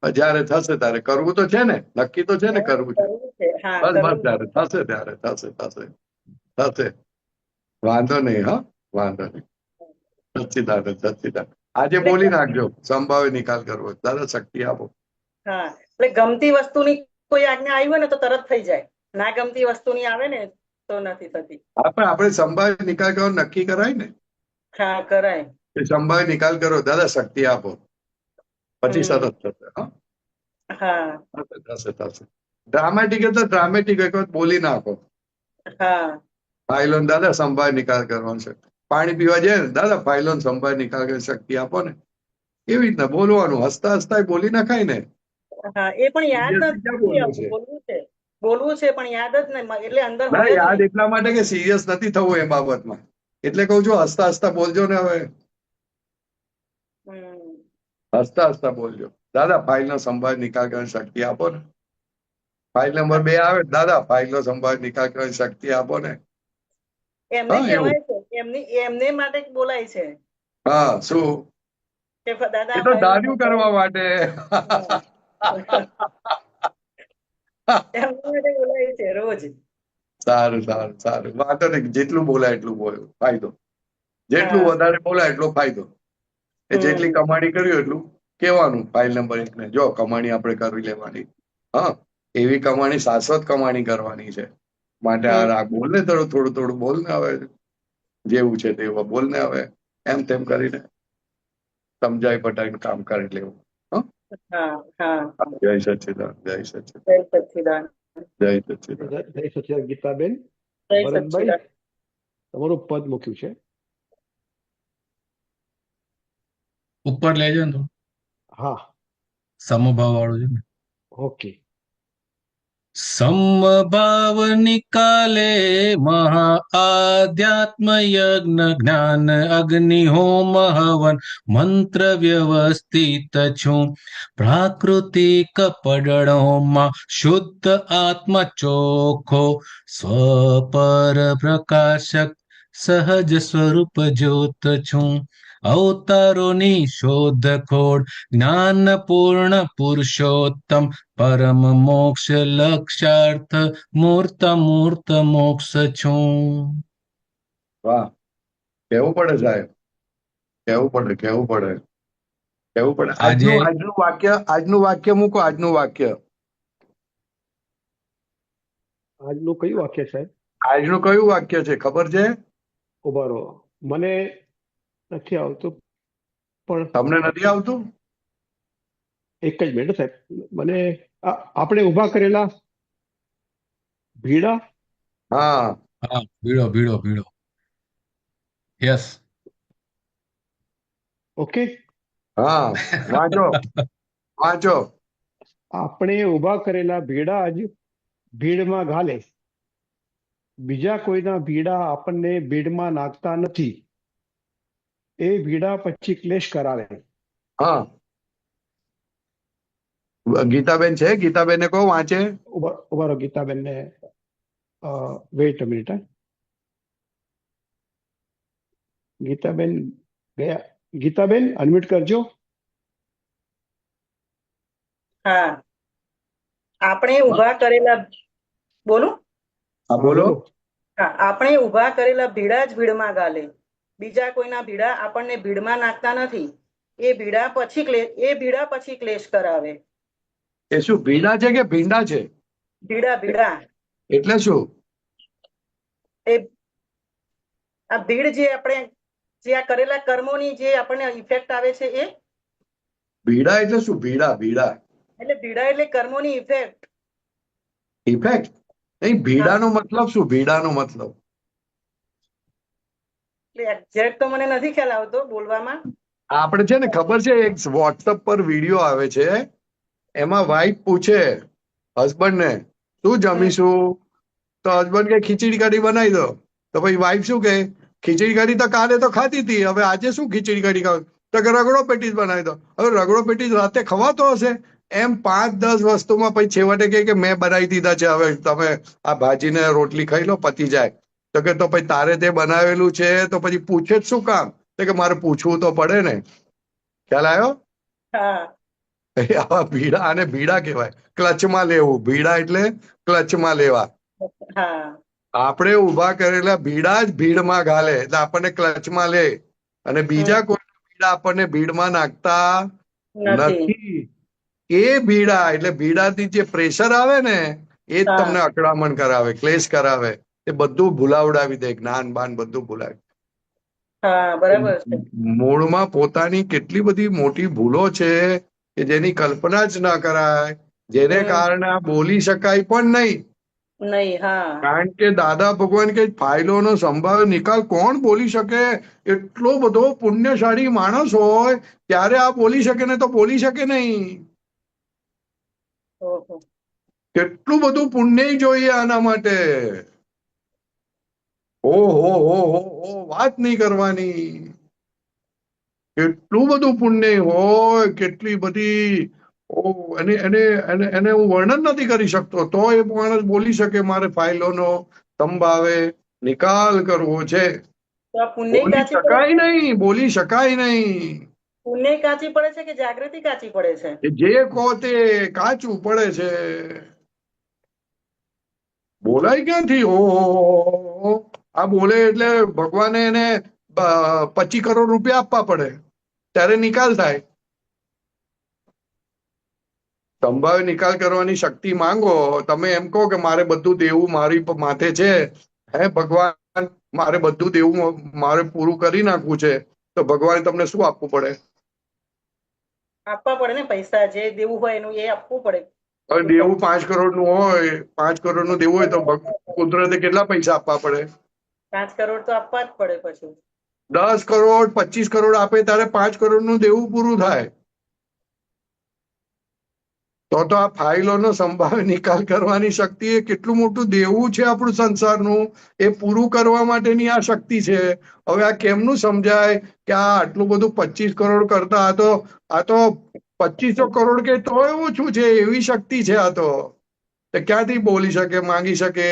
જયારે થશે ત્યારે કરવું તો છે ને, નક્કી તો છે ને કરવું છે. બસ ત્યારે થશે ત્યારે થશે. વાંધો નહીં, હા વાંધો નહીં. સચ્ચિદાનંદ આજે બોલી નાખજો, સંભાવે નિકાલ કરવો. દાદા શક્તિ આપો. હા, એટલે ગમતી વસ્તુની કોઈ આજ્ઞા આવી હોય ને તો તરત થઈ જાય, ના ગમતી વસ્તુની આવે ને તો નથી થતી. આપણે સંભાવે નિકાલ કરવો નક્કી કરાય ને. હા, કરાય. સંભાવે નિકાલ કરો, દાદા શક્તિ આપો, પછી સરસ થશે. હા, થશે. ડ્રામેટિક તો ડ્રામેટિક એક વખત બોલી નાખો. હા, ફાઇલો દાદા સંભાવે નિકાલ કરવાનો છે. પાણી પીવા જાય ને, દાદા ફાઇલો સંભાવે નિકાલ કરી શક્તિ આપો ને. એવી રીતના બોલવાનું, હસતા બોલી નાખાય ને. હા, એ પણ યાદ નથી, બોલવું છે પણ યાદ જ નહીં, એટલે અંદર યાદ એટલા માટે કે સિરિયસ નથી થવું એ બાબતમાં, એટલે કઉ છું હસતા બોલજો ને. હવે હસતા બોલજો, દાદા ફાઇલ નો સંભાળ નિકાલ કરવાની શક્તિ આપો ને. ફાઇલ નંબર 2 આવે, દાદા ફાઇલ નો સંભાળ નિકાલ કરવાની શક્તિ આપો ને. એમને કહેવાય છે, એમને માટે બોલાય છે. હા, શું કે દાદા એ તો ધાર્યું કરવા માટે. એમને માટે બોલાય છે રોજ. સારું સારું સારું, વાંધો નહીં, જેટલું બોલાય એટલું બોલ્યો ફાયદો, જેટલું હા. વધારે બોલાય એટલો ફાયદો. એ જેટલી કમાણી કર્યું એટલું કહેવાનું ફાઇલ નંબર 1 ને, જો કમાણી આપણે કરવી લેવાની, હા, એવી કમાણી શાશ્વત કમાણી કરવાની છે, માટે આ બોલ ને થોડું થોડું થોડું બોલ ને, હવે જેવું છે તેવું બોલ ને, હવે એમ તેમ કરીને સમજાય પટાઈને કામ કરી લેવું. હા હા. જય સચ્ચિદાનંદ, જય સચ્ચિદાનંદ, જય સચ્ચિદાનંદ. જય સચ્ચિદાનંદ. જય સચિદાનંદ. ગીતાબેન, જય ભરતભાઈ, સચ્ચિદાનંદ. તમારું પદ મૂક્યું છે. ઉપર લેજો ને થોડું. હા, સમભાવ વાળું છે ને. ઓકે. સમભાવ નિકાલે મહા આધ્યાત્મ યજ્ઞ જ્ઞાન અગ્નિ હોમ હવન મંત્ર વ્યવસ્થિત છું. પ્રાકૃતિક પડળોમાં શુદ્ધ આત્મા ચોખ્ખો સ્વપર પ્રકાશક સહજ સ્વરૂપ જ્યોત છું. અવતારોની શોધખોળ જ્ઞાન પૂર્ણ પુરુષોત્તમ પરમ મોક્ષ લક્ષાર્થ મૂર્ત મૂર્ત મોક્ષ છું. વાહ, કેવું પડે સાહેબ, કેવું પડે, કેવું પડે, કેવું પડે. આજે આજનું વાક્ય મૂકો, આજનું વાક્ય. આજનું કયું વાક્ય સાહેબ? આજનું કયું વાક્ય છે ખબર છે? ઉભા રહો, મને નથી આવતું, પણ તમને નથી આવતું? એક જ મિનિટ સાહેબ. મને આપણે ઊભા કરેલા ભીડા. હા હા, ભીડો ભીડો ભીડો. યસ. ઓકે. હા, વાંચો વાંચો. આપણે ઊભા કરેલા ભીડા જ ભીડમાં ઘાલે, બીજા કોઈના ભીડા આપણને ભીડમાં નાખતા નથી. એ ભીડા પછી ક્લેશ કરાવે. હા, ગીતાબેન છે, ગીતાબેનને કહો વાંચે. ઉભા રહો, ગીતાબેનને વેઇટ અ મિનિટ. ગીતાબેન ગયા? ગીતાબેન અનમ્યુટ કરજો. હા. આપણે ઊભા કરેલા, બોલું? હા બોલો. હા, આપણે ઊભા કરેલા ભીડા જ ભીડમાં ગાલે, બીજા કોઈના ભીડા આપણને ભીડમાં નાખતા નથી. એ ભીડા પછી ક્લેશ કરાવે. એ શું ભીડા છે કે ભીંડા છે? ભીડા ભીડા. એટલે શું? એ આ ભીડ જે આપણે જે આ કરેલા કર્મોની જે આપણને ઇફેક્ટ આવે છે એ. ભીડા એટલે શું? ભીડા ભીડા એટલે ભીડા એટલે કર્મોની ઇફેક્ટ. ઇફેક્ટ નહીં, ભીડાનો મતલબ શું? ભીડાનો મતલબ એટલે એક્ઝેક્ટ તો મને નથી ખ્યાલ આવતો બોલવામાં. આપણે છે ને, ખબર છે, એક વોટ્સઅપ પર વિડીયો આવે છે, એમાં વાઈફ પૂછે હસબન્ડ ને, શું જમીશું? તો હસબન્ડ કે ખીચડી કઢી બનાવી દો. તો ભાઈ વાઈફ શું કે, ખીચડી કઢી તો કાલે તો ખાધી હતી, હવે આજે શું ખીચડી કઢી ખાવ? તો કે રગડો પેટીસ બનાવી દો. હવે રગડો પેટીસ રાતે ખવાતો હશે? એમ 5-10 વસ્તુમાં પછી છેવટે કે મેં બનાવી દીધા છે, હવે તમે આ ભાજીને રોટલી ખાઈ લો, પતી જાય. તો કે તો પછી તારે તે બનાવેલું છે તો પછી પૂછે જ શું કામ? તો કે મારે પૂછવું તો પડે ને. ખ્યાલ આવ્યો? હા. આવા ભીડા, આને ભીડા કહેવાય. ક્લચમાં લેવું, ભીડા એટલે ક્લચમાં લેવા. હા. આપણે ઊભા કરેલા ભીડા જ ભીડમાં ઘાલે, એટલે આપણને ક્લચમાં લે, અને બીજા કોઈ ભીડા આપણને ભીડમાં નાખતા નથી. એ ભીડા એટલે ભીડાથી જે પ્રેશર આવે ને, એ જ તમને અકળામણ કરાવે, ક્લેશ કરાવે, એ બધું ભૂલાવડાવી દે, જ્ઞાન બાન બધું ભૂલાવી. હા, બરાબર છે. મૂળમાં પોતાની કેટલી બધી મોટી ભૂલો છે કે જેની કલ્પના જ ના કરાય, જેને કારણે આ બોલી શકાય પણ નહીં. નહીં. હા. કારણ કે દાદા ભગવાન કે ફાઇલોનો સંભાવ્ય નિકાલ કોણ બોલી શકે? એટલો બધો પુણ્યશાળી માણસ હોય ત્યારે આ બોલી શકે, ને તો બોલી શકે નહીં. ઓહો. કેટલું બધું પુણ્ય જોઈએ આના માટે. હો વાત નહીં કરવાની. કેટલું બધું પુણ્ય હોય, કેટલી બધી, એને હું વર્ણન નથી કરી શકતો. તો એ માણસ બોલી શકે મારે ફાઇલોનો સંભાવે નિકાલ કરવો છે. તો આ પુણ્ય બોલી કાચી પડે, શકાય નહીં, બોલી શકાય નહીં. પુણ્ય કાચી પડે છે કે જાગૃતિ કાચી પડે છે? જે કહો તે કાચું પડે છે. બોલાય ક્યાંથી? ઓ આ બોલે એટલે ભગવાને એને 25 કરોડ રૂપિયા આપવા પડે ત્યારે નિકાલ થાય. સંભાવ્ય નિકાલ કરવાની શક્તિ માંગો. તમે એમ કહો કે મારે બધું દેવું મારી માથે છે, હે ભગવાન મારે બધું દેવું મારે પૂરું કરી નાખવું છે, તો ભગવાને તમને શું આપવું પડે? આપવા પડે ને પૈસા, જે દેવું હોય એનું એ આપવું પડે. હવે દેવું 5 કરોડ નું હોય, 5 કરોડ નું દેવું હોય તો કુદરતે કેટલા પૈસા આપવા પડે? 5 કરોડ તો આપવા જ પડે. પછી 10 કરોડ 25 કરોડ આપે ત્યારે 5 કરોડ નું દેવું પૂરું થાય. તો આ ફાઇલોનો સંભાવ્ય નિકાલ કરવાની શક્તિ એ કેટલું મોટું દેવું છે આપણું સંસારનું, એ પૂરું કરવા માટેની આ શક્તિ છે. હવે આ કેમનું સમજાય કે આ આટલું બધું 25 કરોડ કરતા આ તો 2500 કરોડ કે તોય ઓછું છે, એવી શક્તિ છે આ તો. ક્યાંથી બોલી શકે, માંગી શકે?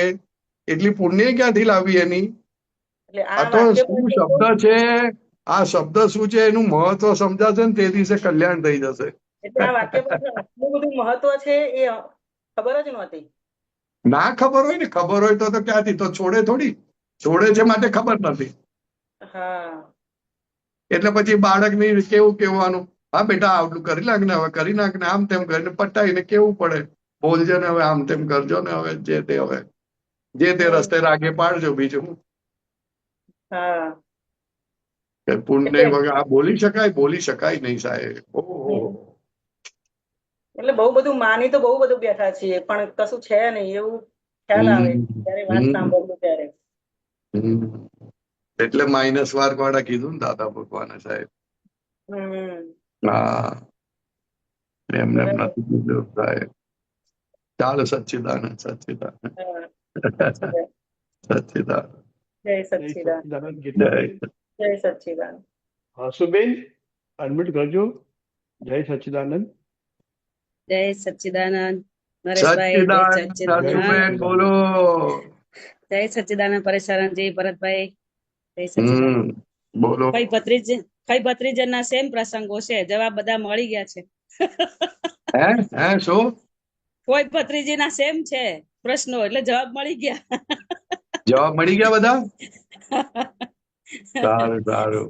એટલી પુણ્ય ક્યાંથી લાવી એની? એટલે આ તો શું શબ્દ છે, આ શબ્દ શું છે એનું મહત્વ સમજાશે ને તે દિવસે કલ્યાણ થઈ જશે. એટલે આ વાક્ય પાછળ આટલું બધું મહત્વ છે એ ખબર જ નહોતી. ના ખબર હોય ને, ખબર હોય તો ક્યાંથી, તો છોડે થોડી. છોડે છે માટે ખબર નથી. હા, એટલે પછી બાળકને કેવું કહેવાનું, હા બેટા આટલું કરી નાખ ને, હવે કરી નાખ ને, આમ તેમ કરીને પટાઈને કેવું પડે, બોલજો ને હવે, આમ તેમ કરજો ને, હવે જે તે રસ્તે રાગે પાડજો. બીજું હા, પુણ્ય વગર આ બોલી શકાય નહીં સાહેબ. ઓહો, એટલે બહુ બધું માની તો બહુ બધું બેઠા છીએ, પણ કશું છે નહીં એવું ખ્યાલ આવે ત્યારે વાત સાંભળવું ત્યારે. એટલે માઇનસ માર્ક વાળા કીધું ને દાદા ભગવાને સાહેબ. હા, એમને નથી કીધું સાહેબ. ચાલો, સચ્ચિદાનંદ સચ્ચિદાનંદ સચ્ચિદાનંદ. જય સચ્ચિદાનંદ. જય સચ્ચિદાનંદ. હાસુબેન અનમ્યુટ કરજો. જય સચ્ચિદાનંદ. જય સચ્ચિદાનંદ નરેશભાઈ. જય સચ્ચિદાનંદ બોલો. જય સચ્ચિદાનંદ પરેશાનજી ભરતભાઈ. જય સચ્ચિદાનંદ બોલો. કઈ ભત્રીજનના સેમ પ્રસંગો છે, જવાબ બધા મળી ગયા છે. હે શું? કોઈ ભત્રીજીના સેમ છે પ્રશ્નો, એટલે જવાબ મળી ગયા. જવાબ મળી ગયા બધા. સારું સારું.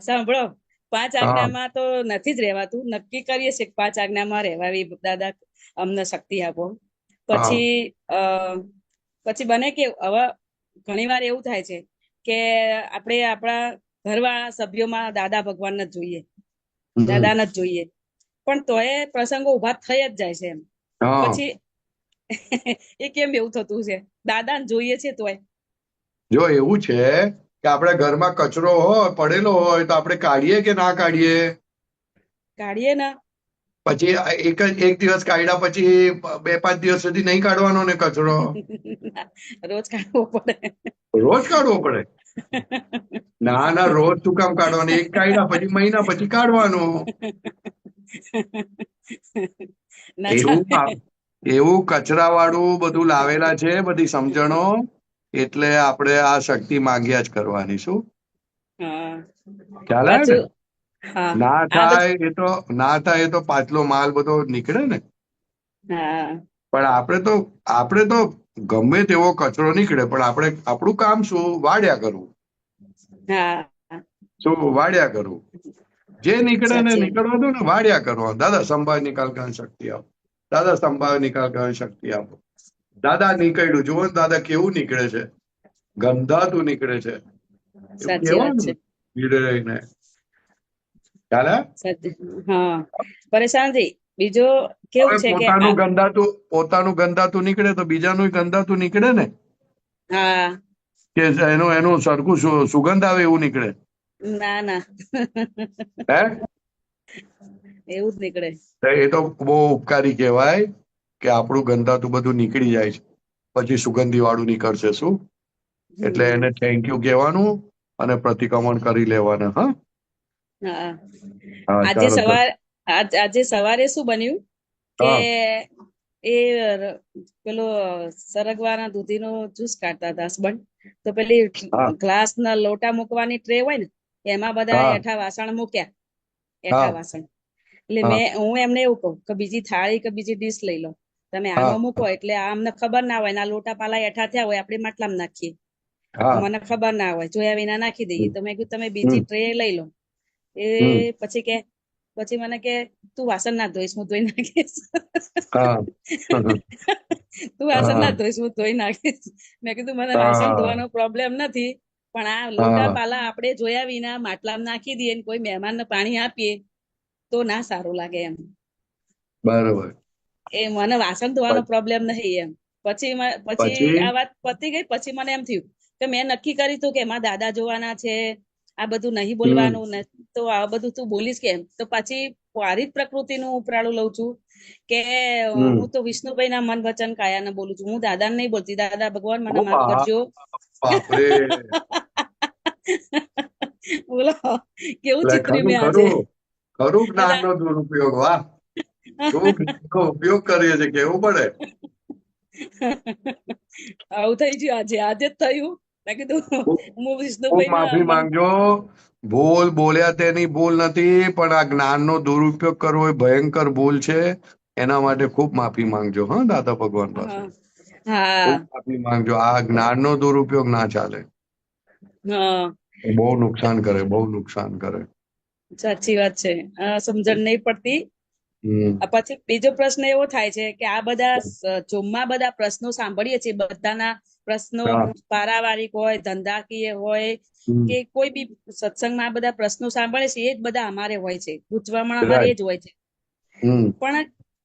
સાંભળો, 5 આજ્ઞામાં તો નથી જ રહેવાતું. નક્કી કરીએ છીએ 5 આજ્ઞામાં રહેવાવી, દાદા અમને શક્તિ આપો. પછી બને કે હવે ઘણી વાર એવું થાય છે કે આપણે આપણા ઘરવાળા સભ્યોમાં દાદા ભગવાન જ જોઈએ, દાદાને જ જોઈએ, પણ તોય પ્રસંગો ઉભા થઈ જ જાય છે એમ. પછી એ કેમ એવું થતું છે? દાદાને જોઈએ છે તોય. જો એવું છે કે આપણે ઘરમાં કચરો હોય, પડેલો હોય, તો આપણે કાઢીએ કે ના કાઢીએ? કાઢીએ ને. પછી એક દિવસ કાઢ્યા પછી 2-5 દિવસ સુધી નહીં કાઢવાનો ને કચરો? રોજ કાઢવો પડે. રોજ કાઢવો પડે? ના, રોજ શું કામ કાઢવાનો? એક કાઢ્યા પછી મહિના પછી કાઢવાનો. એવું કચરા વાળું બધું લાવેલા છે, બધી સમજણો. એટલે આપણે આ શક્તિ માંગ્યા જ કરવાની. શું ખ્યાલ આવે ને? ના થાય એ તો પાછલો માલ બધો નીકળે ને. પણ આપણે તો ગમે તેવો કચરો નીકળે, પણ આપણે આપણું કામ શું? વાળ્યા કરવું. શું વાળ્યા કરવું? જે નીકળે ને નીકળવા દો ને, વાળ્યા કરવાનું. દાદા સંભાવ નિકાલ કરવાની શક્તિ આપો, દાદા સંભાવ નિકાલ કરવાની શક્તિ આપો. દાદા નીકળ્યું જુઓ, દાદા કેવું નીકળે છે, ગંધાતું નીકળે છે. પરેશાનજી બીજો કેવું છે કે પોતાનું ગંધાતું નીકળે તો બીજાનું ગંધાતું નીકળે ને. કે એનું સરખું સુગંધ આવે એવું નીકળે? ના, એવું જ નીકળે. એ તો બહુ ઉપકારી કહેવાય કે આપણું ગંધાતું બધું નીકળી જાય છે, પછી સુગંધી વાળું નીકળશે. શું? એટલે એને થેન્ક યુ કહેવાનું અને પ્રતિક્રમણ કરી લેવાના. આજે સવારે શું બન્યું કે એ પેલો સરગવાના દૂધીનો જ્યુસ કાઢતા હતા હસબન્ડ. તો પેલી ગ્લાસ ના લોટા મૂકવાની ટ્રે હોય ને, એમાં બધા એઠા વાસણ મૂક્યા, એઠા વાસણ. એટલે હું એમને એવું કહું કે બીજી થાળી કે બીજી ડીશ લઈ લો. તમે હા આમાં મૂકો એટલે આ અમને ખબર ના હોય, ના લોટા પાલા એઠા થયા હોય આપણે માટલામાં નાખીએ, હા મને ખબર ના હોય, જોયા વિના નાખી દઈએ. તો મેં કીધું તમે હમ બીજી ટ્રે લઈ લો. એ હમ પછી મને કે તું વાસણ ના ધોઈશ, હું ધોઈ નાખીશ. હા તું વાસણ હા ના ધોઈશ, હું ધોઈ નાખીશ. મેં કીધું મને વાસણ હા ધોવાનો પ્રોબ્લેમ નથી, પણ આ લોટા હા પાલા આપણે જોયા વિના માટલામાં નાખી દઈએ ને કોઈ મહેમાનને પાણી આપીએ તો ના સારું લાગે એમ. બરોબર. એ મને વાસણ ધોવાનો પ્રોબ્લેમ નહીં એમ. પછી પછી આ વાત પતી ગઈ. પછી મને એમ થયું કે મેં નક્કી કર્યું હતું કે એમાં દાદા જોવાના છે, આ બધું નહીં બોલવાનું ને, તો આ બધું તું બોલીશ કેમ? તો પછી પારિત પ્રકૃતિનું ઉપરાળું લઉં છું કે હમ હું તો વિષ્ણુભાઈ ના મન વચન કાયાને બોલું છું, હું દાદાને નહીં બોલતી. દાદા ભગવાન મને ઓ માફ કરજો. બાપરે, બોલો કેવું એટલે ચિત્રી ખરું મેં આજે. ખરું ખરું એટલે જ્ઞાનનો દુરુપયોગ. વાહ, શું જ્ઞાનનો ઉપયોગ કરીએ છે કેવું પડે. આવું થઈ ગયું આજે. આજે જ થયું. મેં કીધું ખૂબ હું ખૂબ વિષ્ણુભાઈ ના માફી માંગજો. ભૂલ બોલ્યા તેની ભૂલ નથી, પણ આ જ્ઞાનનો દુરુપયોગ કરવો એ ભયંકર ભૂલ છે. એના માટે ખૂબ માફી માંગજો, હા, દાદા ભગવાન પાસે હા ખૂબ માફી માંગજો. આ જ્ઞાનનો દુરુપયોગ ના ચાલે. હા બહુ નુકસાન કરે, બહુ નુકસાન કરે. સાચી વાત છે. સમજણ નહીં પડતી. હમ પછી બીજો પ્રશ્ન એવો થાય છે કે આ બધા ઝૂમમાં બધા પ્રશ્નો સાંભળીએ છીએ, બધાના પ્રશ્નો હા પારિવારિક હોય, ધંધાકીય હોય હમ કે કોઈ બી સત્સંગમાં આ બધા પ્રશ્નો સાંભળે છે, એ જ બધા અમારે હોય છે, પૂછવામાં અમારે એ રાઈટ. જ હોય છે. હમ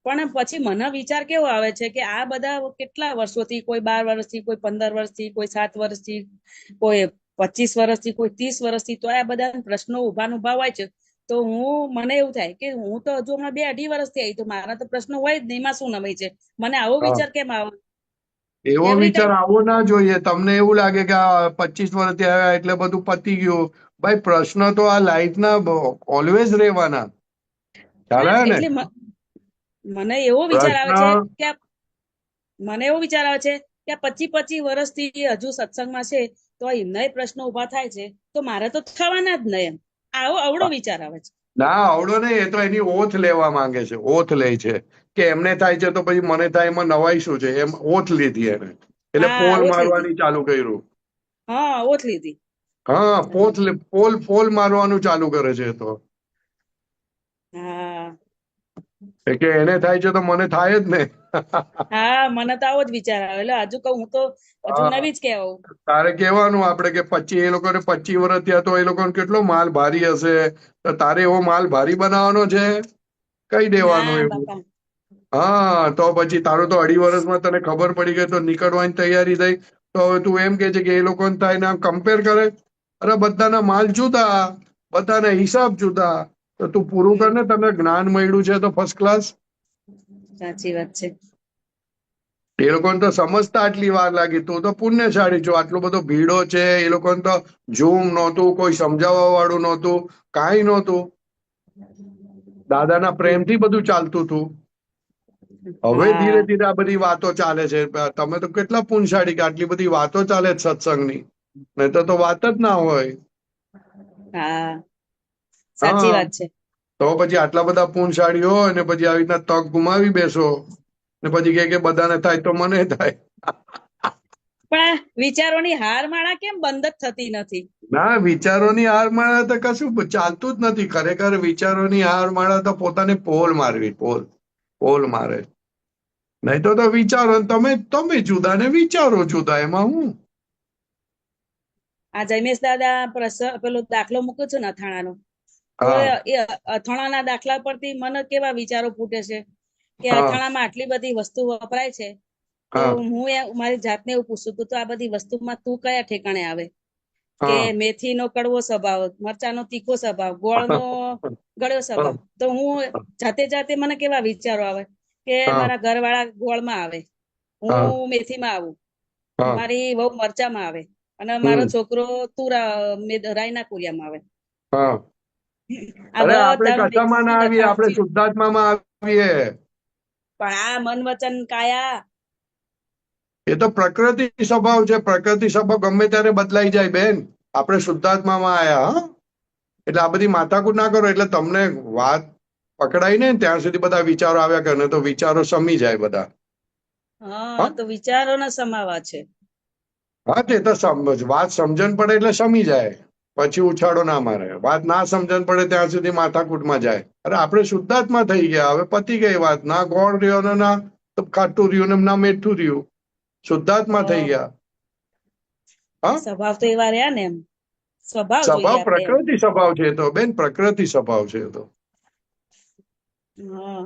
પણ પછી મને વિચાર કેવો આવે છે કે આ બધા કેટલા વર્ષોથી, કોઈ 12 વર્ષથી, કોઈ 15 વર્ષથી, કોઈ 7 વર્ષથી, કોઈ 25 વર્ષથી, કોઈ 30 વર્ષથી, તો આ બધા પ્રશ્નો ઉભા હોય છે. તો મને એવું થાય કે હું તો હજુ હમણાં 2-2.5 વર્ષથી આવી, તો મારા તો પ્રશ્નો હોય જ નહીં, એમાં શું નવાઈ છે? મને આવો હા, વિચાર કેમ આવે? એવો એવરી વિચાર ટાઈમ. આવવો ના જોઈએ. તમને એવું લાગે કે આ 25 વર્ષથી આવ્યા એટલે બધું પતી ગયું. ભાઈ, પ્રશ્ન તો આ લાઈફના ઓલવેઝ રહેવાના. ખ્યાલ હા, આવ્યો ને? એટલે મને એવો વિચાર આવે છે પ્રશ્ન કે મને એવો વિચાર આવે છે કે 25 વર્ષથી હજુ સત્સંગમાં છે, તો એમના પ્રશ્નો ઉભા થાય છે, તો મારે તો થવાના જ નહીં એમ. અવળો વિચાર આવે છે. ના, આવડો નહીં. એ તો એની ઓથ લેવા માંગે છે, ઓથ લે છે કે એમને થાય છે તો પછી મને થાય, એમાં નવાઈ શું છે? એમ ઓથ લીધી એને, એટલે હા, પોલ ઓથ લીધી. મારવાની ચાલુ કર્યું. હા, ઓથ લીધી. હા, પોલ મારવાનું ચાલુ કરે છે. તો હા કે એને થાય છે તો મને થાય જ ને. હા, મને તો આવો જ વિચાર આવે. એટલે હજુ કહું, હું તો હજુ હા, નવી જ કહેવાઉં. તારે કહેવાનું આપણે કે 25, એ લોકોને 25 વર્ષ થયા તો એ લોકોને કેટલો માલ ભારી હશે, તો તારે એવો માલ ભારી બનાવવાનો છે, કહી દેવાનું ના એવું. બાપા. હા, તો પછી તારું તો 2.5 વર્ષમાં તને ખબર પડી ગઈ, તો નીકળવાની તૈયારી થઈ. તો હવે તું એમ કે છે કે એ લોકોને થાય ને આમ કમ્પેર કરે. અરે, બધાના માલ જુદા, બધાના હિસાબ જુદા. તો તું પૂરું કર ને. તને જ્ઞાન મળ્યું છે તો ફર્સ્ટ ક્લાસ. સાચી વાત છે. એ લોકોને તો સમજતા આટલી વાર લાગી. તું તો પુણ્યશાળી છો. આટલો બધો ભીડો છે. એ લોકોને તો ઝૂમ નહોતું, કોઈ સમજાવવા વાળું નહોતું, કાંઈ નહોતું. દાદાના પ્રેમથી બધું ચાલતું હતું. હવે ધીરે હા ધીરે આ બધી વાતો ચાલે છે. તમે તો કેટલા પુણ્યશાળી કે આટલી બધી વાતો ચાલે છે સત્સંગની. નહીં તો વાત જ ના હોય. હા, સાચી હા, વાત છે. તો પછી આટલા બધા પુણ્યશાળી હોય ને પછી આવી રીતના તક ગુમાવી બેસો ને પછી કે બધાને થાય તો મને થાય. પણ આ વિચારોની હારમાળા કેમ બંધ જ થતી નથી? ના, વિચારોની હારમાળા તો કશું ચાલતું જ નથી. ખરેખર વિચારોની હારમાળા તો પોતાને પોલ મારવી, પોલ મારે. નહીં તો વિચારો તમે જુદા ને વિચારો જુદા, એમાં હું. આ જયમેશ દાદા પેલો દાખલો મૂક્યો છે ને અથાણાનો, તો હા એ અથાણાના દાખલા પરથી મને કેવા વિચારો ફૂટે છે કે હા અથાણામાં આટલી બધી વસ્તુ વપરાય છે, તો હા હું મારી જાતને એવું પૂછું તો આ બધી વસ્તુમાં તું કયા ઠેકાણે આવે? કે હા મેથીનો કડવો સ્વભાવ, મરચાનો તીખો સ્વભાવ, ગોળનો ગળ્યો સ્વભાવ. તો હું જાતે મને કેવા વિચારો આવે કે હા મારા ઘરવાળા ગોળમાં આવે, હા હું મેથીમાં આવું, હા મારી વહુ મરચામાં આવે, અને મારો હમ છોકરો રાયના કુરિયામાં આવે. હા. આ અરે, આપણે બધાનું કશામાં ના મિક્સિંગ આવીએ, અથાણું આપણે થયું. શુદ્ધાત્મામાં આવીએ. પણ આ મન વચન કાયા. એ તો પ્રકૃતિ સ્વભાવ છે. પ્રકૃતિ સ્વભાવ ગમે ત્યારે બદલાઈ જાય બેન. આપણે શુદ્ધાત્મામાં આયા. હા, એટલે આ બધી માથાકૂટ ના કરો. એટલે તમને વાત પકડાય ને ત્યાં સુધી બધા વિચારો આવ્યા કરે, તો વિચારો સમી જાય બધા. હા તો વિચારોના સમાવા છે. હા તે તો વાત સમજણ પડે એટલે સમી જાય, પછી ઉછાળો ના મારે. વાત ના સમજણ પડે ત્યાં સુધી માથાકૂટમાં જાય. અરે આપણે શુદ્ધાત્મા થઈ ગયા, હવે પતી ગઈ વાત. ના ગોળ રહ્યો ને ના ખાટું રહ્યું ને ના મીઠું રહ્યું, શુદ્ધાત્મા થઈ ગયા. હા, સ્વભાવ તો એવા રહ્યા ને, એમ સ્વભાવ જોઈએ સ્વભાવ આપણે એમ. પ્રકૃતિ સ્વભાવ છે. તો બેન પ્રકૃતિ સ્વભાવ છે. તો હા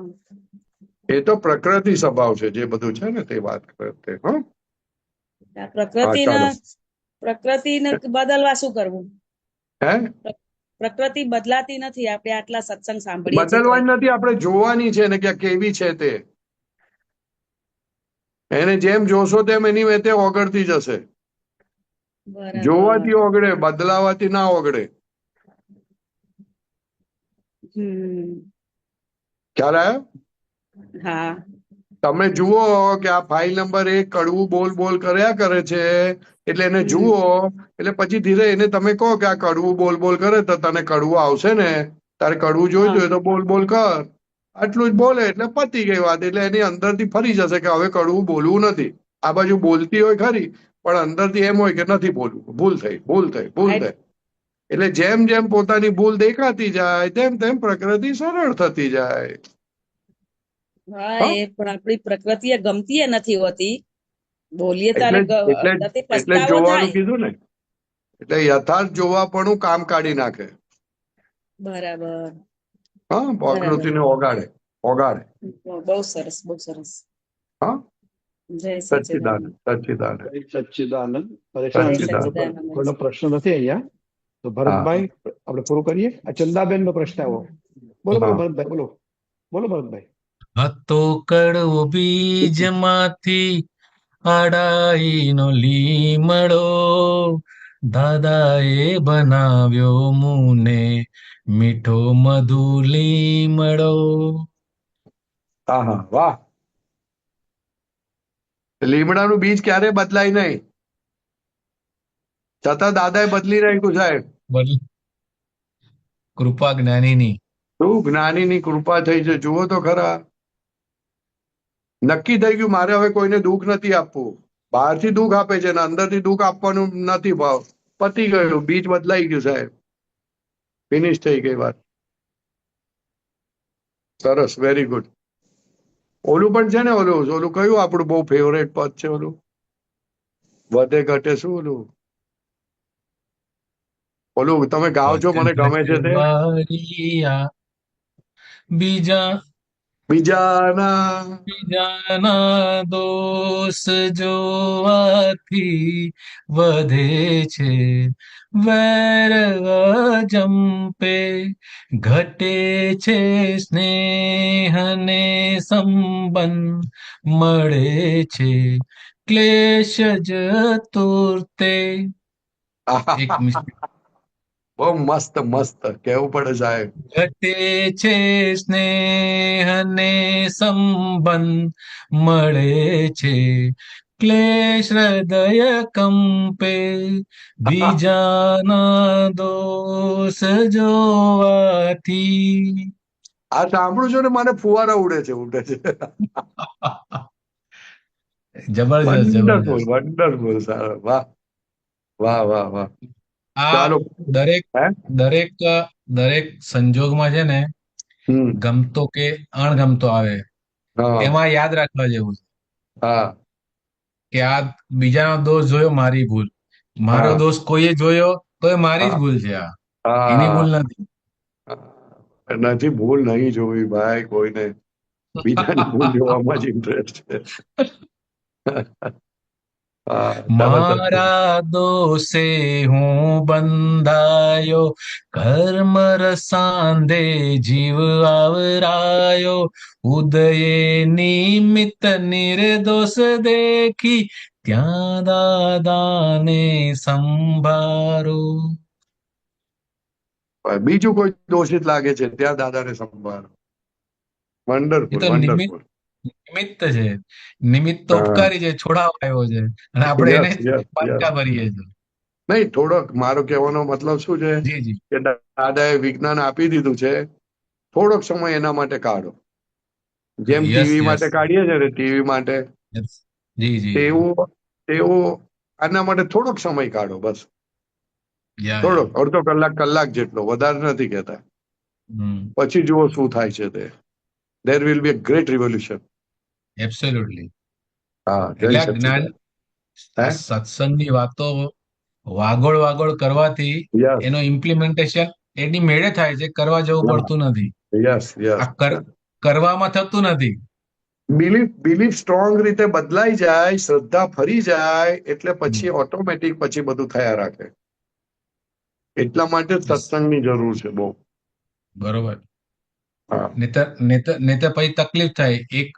એ તો પ્રકૃતિ સ્વભાવ છે, જે બધું છે ને તે વાત કરતે. હા આ હા, ચાલો. પ્રકૃતિને બદલવા શું કરવું? હે પ્રકૃતિ બદલાતી નથી. આપણે આટલા સત્સંગ સાંભળીએ છીએ તો બદલવાની નથી, આપણે જોવાની છે ને કે કેવી છે તે. એને જેમ જોશો તેમ એની વેતે ઓગળતી જશે. બરાબર. જોવાથી ઓગળે, બદલાવાથી ના ઓગળે. ખ્યાલ આવ્યો? હા તમે જુઓ કે આ ફાઇલ નંબર 1 કડવું બોલ બોલ કર્યા કરે છે, એટલે એને જુઓ. એટલે પછી ધીરે એને તમે કહો કે આ કડવું બોલ બોલ કરે તો તને કડવું આવશે ને, તારે કડવું જોઈતું હોય તો બોલ બોલ કર. આટલું જ બોલે એટલે પતી ગઈ વાત. એટલે એની અંદરથી ફરી જશે કે હવે કડવું બોલવું નથી. આ બાજુ બોલતી હોય ખરી, પણ અંદરથી એમ હોય કે નથી બોલવું, ભૂલ થઈ, ભૂલ થઈ, ભૂલ થઈ. એટલે જેમ જેમ પોતાની ભૂલ દેખાતી જાય તેમ તેમ પ્રકૃતિ સરળ થતી જાય. હા એ પણ આપણી પ્રકૃતિ એ ગમતી એ નથી હોતી. બોલીએ એટલે તારે એટલે એટલે પસ્તાવો જોવાનું થાય. કીધું ને. એટલે યથાર્થ જોવાપણું કામ કાઢી નાખે. બરાબર હા, બરાબર. પ્રકૃતિને ઓગાળે, ઓગાળે. બહુ સરસ, બહુ સરસ. હા, જય સચ્ચિદાનંદ, સચ્ચિદાનંદ. સચ્ચિદાનંદ, સચ્ચિદાનંદ. જય સચ્ચિદાનંદ. કોઈનો પ્રશ્ન નથી અહીંયા. તો હા ભરતભાઈ આપણે પૂરું કરીએ. આ ચંદાબેન નો પ્રશ્ન આવ્યો. બોલો બોલો હા. ભરતભાઈ, બોલો બોલો ભરતભાઈ. હતો કડવો બીજમાંથી આડાઈનો લીમડો, દાદાએ બનાવ્યો મુને મીઠો મધુ લીમડો. હા હા, વાહ. લીમડાનું બીજ ક્યારે બદલાય નહીં, છતાં દાદાએ બદલી નાખ્યું સાહેબ. બોલ, કૃપા જ્ઞાનીની. શું જ્ઞાનીની કૃપા થઈ છે, જુઓ તો ખરા. નક્કી થઈ ગયું મારે હવે કોઈને દુઃખ નથી આપવું. બહારથી દુઃખ આપે છે ને અંદરથી દુઃખ આપવાનું નથી ભાવ. પતી ગયું, બીજ બદલાઈ ગયું સાહેબ. ફિનિશ થઈ ગઈ વાત. સરસ, વેરી ગુડ. ઓલું પણ છે ને, ઓલું કયું આપણું બહુ ફેવરેટ પદ છે ઓલું, વધે ઘટે શું ઓલું તમે ગાઓ છો, મને ગમે છે તે. બીજા બીજાના બીજાના દોષ જોવાથી વધે છે વેર અજંપે, ઘટે છે સ્નેહ ને સંબંધ, મળે છે ક્લેશ ચતુર્તે. એક બહુ મસ્ત મસ્ત કેવું પડે સાહેબ. ઘટે છે સ્નેહ ને સંબંધ, મળે છે ક્લેશ હૃદય કંપે, બીજાના દોષ જોવાથી. આ સાંભળું છું ને મને ફુવારા ઉડે છે. જબરજસ્ત વન્ડરફુલ, જબરજસ્ત. વન્ડરફુલ. સારું, વાહ વાહ વાહ વાહ. આ ચાલો. દરેક હે દરેક દરેક સંજોગમાં છે ને, ગમતો કે અણગમતો આવે હા તેમાં યાદ રાખવા જેવું છે હા કે આ બીજાનો દોષ જોયો મારી ભૂલ, મારો હા દોષ કોઈએ જોયો તો એ મારી જ હા ભૂલ છે. આ એની ભૂલ હા. નથી. નથી, ભૂલ નહીં જોવી ભાઈ કોઈને. બીજાની ભૂલ જોવામાં જ ઇન્ટરેસ્ટ છે. હા, સરસ હતું. મારા દોષે હું બંધાયો, કર્મ રસાંધે જીવ આવરાયો, ઉદયે નિમિત્ત નિર્દોષ દેખી, ત્યાં દાદાને સંભારો. બીજું કોઈ દોષિત લાગે છે ત્યાં દાદાને સંભાળો. એ વન્ડરફુલ, તો વન્ડરફુલ. નિમિત્ત છે, નિમિત્ત તો હા, ઉપકારી છે, છોડાવવા આવ્યો છે અને આપણે એને યસ યસ યસ. પાછા ભરીએ છીએ. નહીં, થોડોક મારો કહેવાનો મતલબ શું છે જી જી. કે દાદાએ વિજ્ઞાન આપી દીધું છે, થોડોક સમય એના માટે કાઢો. જેમ યસ ટીવી યસ. માટે કાઢીએ છે ને, ટીવી માટે Yes. જી જી જી તેવું તેવું આના માટે થોડોક સમય કાઢો, બસ યા થોડોક, યા અડધો કલાક જેટલો, વધારે નથી કહેતા. હમ પછી જુઓ શું થાય છે તે. There will be a great revolution. Absolutely. હા, જય એટલે આ જ્ઞાન, સચ્ચિદાનંદ. હે? આ સત્સંગની વાતો વાગોળ કરવાથી યસ, એનો ઇમ્પ્લિમેન્ટેશન એની મેળે થાય છે, કરવા જવું પડતું નથી. Yes, yes. આ કરવામાં થતું નથી. બિલીફ સ્ટ્રોંગ રીતે બદલાઈ જાય, શ્રદ્ધા ફરી જાય, એટલે હમ. પછી ઓટોમેટિક પછી બધું થયા રાખે. એટલા માટે જ સત્સંગની જરૂર છે બહુ. બરોબર. હા, નહીતર નહીતર નહીતર પછી તકલીફ થાય. એક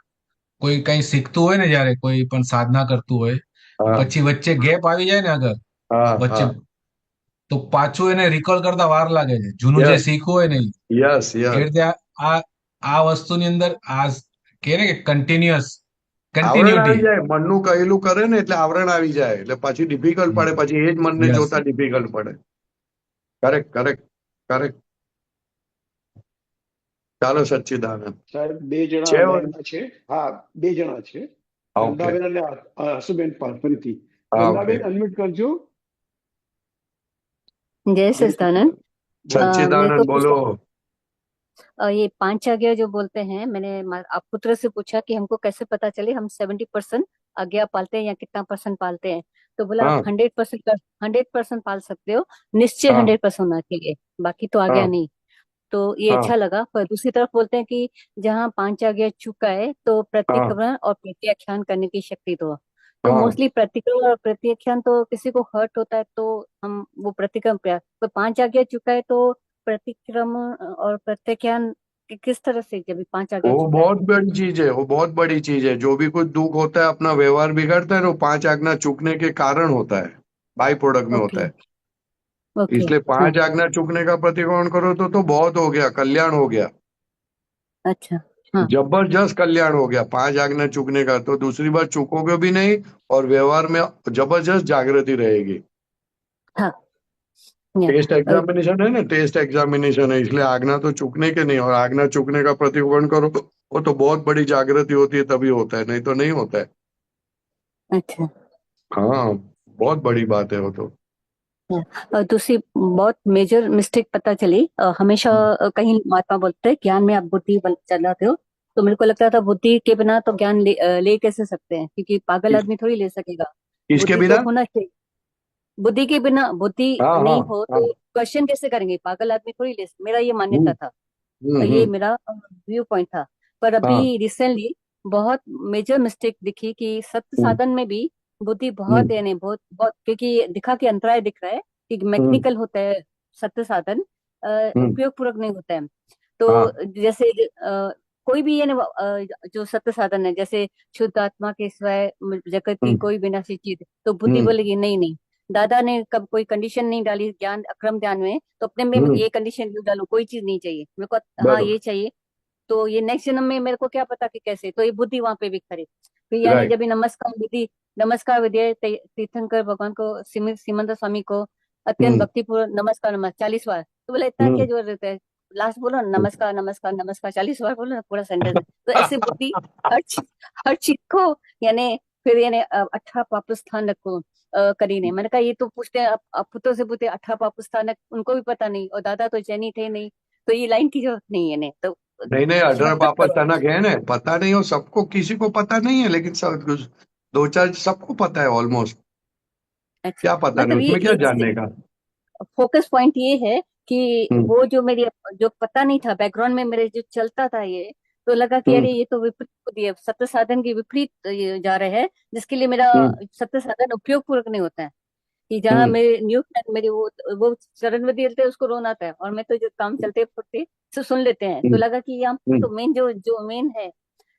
કોઈ કઈ શીખતું હોય ને, જયારે કોઈ પણ સાધના કરતું હોય, હા, પછી વચ્ચે ગેપ આવી જાય ને આગળ, હા, વચ્ચે, હા. તો પાછું એને રિકોલ કરતા વાર લાગે છે, જૂનું જે યસ, શીખવું હોય ને ઈ. યસ, એ યસ. રીતે આ આ વસ્તુની અંદર આ કે ને કે કન્ટિન્યુઅસ આવરણ કન્ટિન્યુટી. આવી જાય, મનનું કહેલું કરે ને એટલે આવરણ આવી જાય, એટલે પછી ડિફિકલ્ટ પડે, પછી એ જ મનને યસ. જોતા ડિફિકલ્ટ પડે. Correct, correct, correct. ચાલો, સચ્ચિદાનંદ. સાહેબ બે જણા છે લાઈનમાં છે. હા, બે જણા છે, ઓકે. ગંગાબેન અને હસુબેન ફરીથી. હા, ઓકે. ગંગાબેન અનમ્યુટ કરજો. जय જય सच्चिदानंद। સચ્ચિદાનંદ, બોલો. मेरे को सच्चिदानंद बोलो। ये पांच आज्ञा जो बोलते हैं, मैंने आप पुत्र से पूछा कि हमको कैसे पता चले हम 70% आज्ञा पालते हैं या कितना परसेंट पालते हैं। तो बोला आप हाँ, 100% पाल सकते हो, निश्चय हाँ, 100% होना चाहिए, बाकी तो आज्ञा हाँ, नहीं। तो ये हाँ, अच्छा लगा। पर दूसरी तरफ बोलते हैं कि जहाँ पांच आज्ञा चुका है तो हाँ, प्रतिक्रमण और प्रत्याख्यान करने की शक्ति दो। तो हाँ। मोस्टली प्रतिक्रमण और प्रत्याख्यान तो किसी को हर्ट होता है तो हम वो प्रतिक्रम तो पांच आज्ञा चुका है तो प्रतिक्रमण और प्रत्याख्यान किस तरह से, जब पांच आज्ञा वो चुका है। बहुत बड़ी चीज है, वो बहुत बड़ी चीज है। जो भी कुछ दुख होता है, अपना व्यवहार बिगड़ता है ना, वो 5 आज्ञा चूकने के कारण होता है, बाई प्रोडक्ट में होता ओके। है। ओके। इसलिए हाँ। 5 आज्ञा चूकने का प्रतिक्रमण करो तो बहुत हो गया, कल्याण हो गया, अच्छा। हाँ। जबरदस्त कल्याण हो गया 5 आज्ञा चूकने का। तो दूसरी बार चूकोगे भी नहीं, और व्यवहार में जबरदस्त जागृति रहेगी। हाँ। या, टेस्ट एग्जामिनेशन है ना, टेस्ट एग्जामिनेशन है, इसलिए आज्ञा तो चूकने के नहीं, और आज्ञा चूकने का प्रतिक्रमण करो वो तो बहुत बड़ी जागृति होती है, तभी होता है, नहीं तो नहीं होता है। अच्छा। हाँ, बहुत बड़ी बात है वो तो। और दूसरी बहुत मेजर मिस्टेक पता चली, हमेशा कहीं महात्मा बोलते हैं ज्ञान में आप बुद्धि चलाते हो, तो मेरे को लगता था बुद्धि के बिना तो ज्ञान ले कैसे सकते हैं, क्योंकि पागल किस, आदमी थोड़ी ले सकेगा। किसके बुद्धि बिना? तो होना चाहिए। बुद्धि के बिना, बुद्धि हाँ, हाँ, नहीं हो हाँ। तो क्वेश्चन कैसे करेंगे, पागल आदमी थोड़ी ले मेरा ये हम्म, मान्यता था, ये हम्म। मेरा व्यू पॉइंट था। पर हाँ। अभी रिसेंटली बहुत मेजर मिस्टेक दिखी कि सत्य हम्म, साधन में भी बुद्धि बहुत, हम्म, यानी बहुत बहुत, क्योंकि दिखा कि अंतराय दिख रहा है कि हम्म, मैकेनिकल होता है सत्य साधन, हम्म। उपयोग पूर्वक नहीं होता है। हाँ, तो जैसे कोई भी यानी जो सत्य साधन है, जैसे शुद्ध आत्मा के सिवाय जगत की हम्म, कोई विनाशी चीज, तो बुद्धि हम्म, बोलेगी नहीं नहीं। दादा ने कब कोई कंडीशन नहीं डाली ज्ञान अक्रम ध्यान में, तो अपने में हम्म। ये कंडीशन क्यों डालू, कोई चीज नहीं चाहिए मेरे को, हाँ ये बरोबर। चाहिए। तो ये नेक्स्ट जन्म में मेरे को क्या पता कि कैसे, तो ये बुद्धि वहां पे भी खड़ी। फिर यानी राइट। जब ये नमस्कार विधि तीर्थंकर भगवान को, सीमंत स्वामी को अत्यंत हम्म, भक्तिपूर्वक नमस्कार नमस्कार 40 बार, तो बोला इतना क्या हम्म। जरूरत है, लास्ट बोलो ना, नमस्कार नमस्कार नमस्कार 40 बार बोलो ना पूरा सेंटेंस। तो ऐसे बुद्धि हर चीज को, यानी फिर यानी 18 पाप स्थान रखो करीने। मैंने कहा ये तो पूछते हैं, आप पुत्रों से पूछते 18 पाप स्थान उनको भी पता नहीं, और दादा तो जैनी थे नहीं, तो ये लाइन की जरूरत नहीं है ने तो नहीं नहीं, अठारह शॉर्टकट पाप करो। अचानक है ना, पता नहीं हो सबको, किसी को पता नहीं है, लेकिन सब कुछ दो चार सबको पता है ऑलमोस्ट। अच्छा, क्या पता नहीं, मतलब उसमें क्या जानने का? फोकस पॉइंट ये है कि हम्म, वो जो मेरी, जो पता नहीं था बैकग्राउंड में मेरे जो चलता था ये, तो लगा कि हम्म, अरे ये तो विपरीत बुद्धि है, सत्य साधन के विपरीत ये जा रहे हैं, जिसके लिए मेरा हम्म, सत्य साधन उपयोग पूर्वक नहीं होता है। कि जहाँ हम्म, मेरे न्यूटन मेरी वो चरण में देते हैं उसको रोना आता है, और मैं तो जो काम चलते फुटते से सुन लेते हैं, तो हम्म, लगा कि यहाँ हम्म, तो मेन जो मेन है,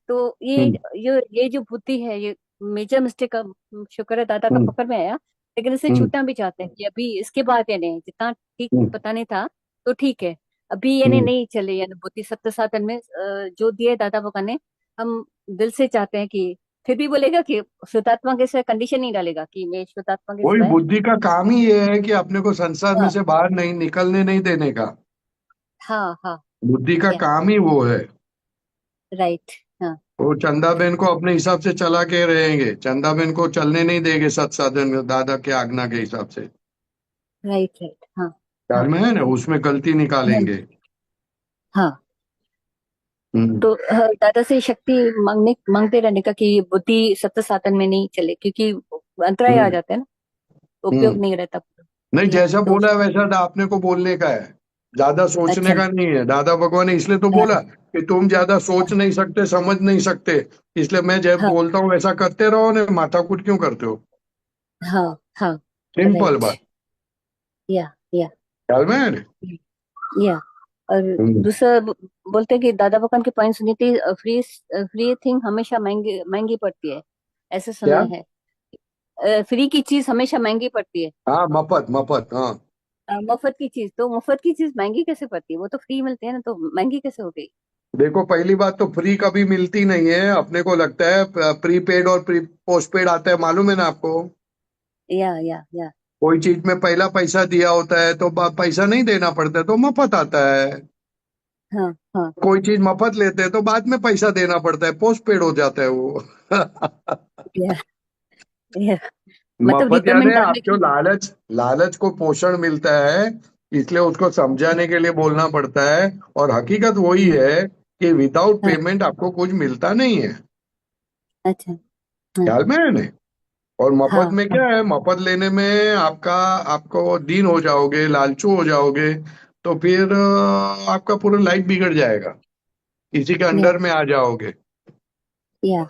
तो हम्म, ये जो बुद्धि है, ये मेजर मिस्टेक का, शुक्र है दादा का हम्म, पकड़ में आया। लेकिन इसे हम्म, छूटना भी चाहते हैं कि अभी इसके बाद यानी जितना ठीक हम्म, पता नहीं था, तो ठीक है, अभी यानी हम्म। नहीं चले, यानी बुद्धि सत्य साधन में जो दिए दादा भगवान ने, हम दिल से चाहते हैं कि, फिर भी बोलेगा कि शुद्धात्मा के सिवाय कंडीशन नहीं डालेगा कि मैं शुद्धात्मा के वही सिवाय। बुद्धि का काम ही ये है कि अपने को संसार में हाँ। से बाहर नहीं निकलने नहीं देने का। हाँ। हाँ। बुद्धि का या, काम ही वो है। राइट। हाँ। वो चंदाबेन को अपने हिसाब से चला के रहेंगे, चंदाबेन को चलने नहीं देंगे सत्साधन दादा के आज्ञा के हिसाब से। राइट राइट, हाँ ख्याल हाँ में है ना, उसमें गलती निकालेंगे। हाँ। हम्म, तो दादा से शक्ति मांगते रहने का कि ये बुद्धि सत्य साधन में नहीं चले, क्योंकि अंतराय आ हम्म, जाते हैं ना, उपयोग हम्म। नहीं रहता। नहीं, या जैसा तो बोला है वैसा आपने को बोलने का है, ज्यादा सोचने अच्छा, का नहीं है। दादा भगवान ने इसलिए तो हाँ बोला कि तुम ज्यादा सोच नहीं सकते, समझ नहीं सकते, इसलिए मैं जब हाँ बोलता हूँ वैसा करते रहो ना, माथाकूट क्यों करते हो। हाँ हाँ। Simple right. बात। या ख्याल में है ना? या और हम्म, दूसरा बोलते हैं कि दादा भगवान के पॉइंट सुनी थी, फ्री फ्री थिंग हमेशा महंगी महंगी पड़ती है, ऐसे क्या? सुना है। फ्री की चीज हमेशा महंगी पड़ती है। हाँ, मफत मफत, हाँ। मुफ्त की चीज, तो मुफ्त की चीज महंगी कैसे पड़ती है? वो तो फ्री मिलती है ना, तो महंगी कैसे हो गई? देखो, पहली बात तो फ्री कभी मिलती नहीं है, अपने को लगता है प्रीपेड और पोस्टपेड आता है, मालूम है ना आपको। या कोई चीज में पहला पैसा दिया होता है तो पैसा नहीं देना पड़ता है, तो मफत आता है। हाँ हाँ। कोई चीज मफत लेते हैं तो बाद में पैसा देना पड़ता है, पोस्टपेड हो जाता है वो। या या मतलब मफत यानी रिपेमेंट डालने आपको की। लालच, लालच को पोषण मिलता है, इसलिए उसको समझाने के लिए बोलना पड़ता है। और हकीकत वही है कि विदाउट हाँ, पेमेंट आपको कुछ मिलता नहीं है। अच्छा। हाँ ख्याल में है नहीं? और हाँ मफत में हाँ क्या है, मफत लेने में आपको दीन हो जाओगे, लालचू हो जाओगे, तो फिर आपका पूरा लाइफ बिगड़ जाएगा, किसी के या अंडर में आ जाओगे। या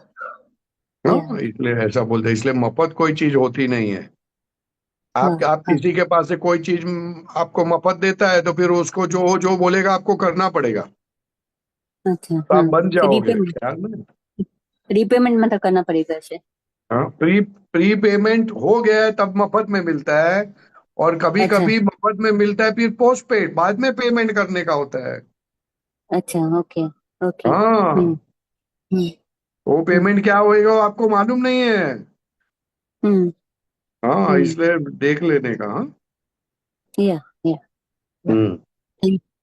या हाँ, इसलिए ऐसा बोलते हैं, इसलिए मफत कोई चीज होती नहीं है। हाँ आप हाँ। किसी के पास से कोई चीज आपको मफत देता है तो फिर उसको जो जो बोलेगा आपको करना पड़ेगा, अच्छा, तो आप हाँ। बन फिर जाओगे। रीपेमेंट, ख्याल में? रीपेमेंट मतलब करना पड़ेगा ऐसे। हाँ, प्री प्री पेमेंट हो गया है तब मफत में मिलता है, और कभी अच्छा कभी मफत में मिलता है फिर पोस्ट पेड, बाद में पेमेंट करने का होता है। अच्छा, ओके ओके। हाँ, हम्म वो हम्म पेमेंट क्या होएगा वो आपको मालूम नहीं है। हम्म हाँ, हम्म। इसलिए देख लेने का। हाँ। या हम्म।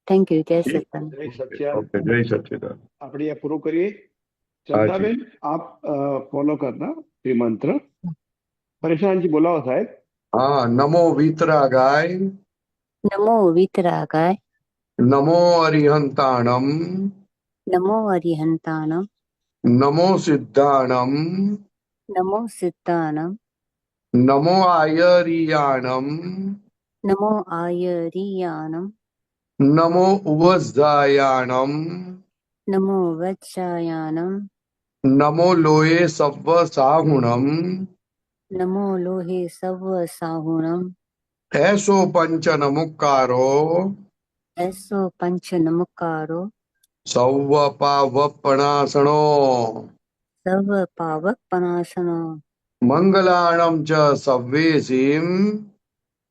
थैंक यू, जय ठीक। सत्संग। जय ओके सच्चिदानंद। ओके, जय सच्चिदानंद। આપણે ये पूरा करिए। हाँ जी। चंदाबेन, आप फॉलो करना ये मंत्र। परेशान जी बोलाओ साहब। हाँ, नमो वीतरागाय, नमो वितरागाय, नमो अरिहंताणम, नमो अरिहंताणम, नमो सिद्धाणम, नमो सिद्धानम, नमो आयरियाणम, नमो आयरियानम, नमो उवज्जायाणम, नमो वत्सायानम, नमो लोये सव्व साहुणम, नमो लोहे सव साहुणम, ऐसो पंच नमुक्कारो, ऐसो पंच नमकारो, सव्व पावपणासनो, सर्व पावक पनाशनो, मंगलाणं च सव्वेसिं,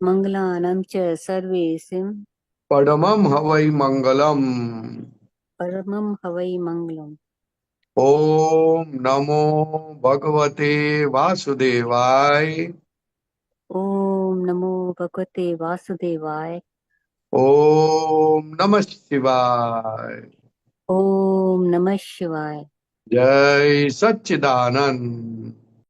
मंगलानं च सर्वेसिं, परमं हवै मंगलम्। परमं हवै मंगलम्। ओम नमो भगवते वासुदेवाय। ओम नमो भगवते वासुदेवाय। ओम नमः शिवाय। ओम नमः शिवाय। जय सच्चिदानंद।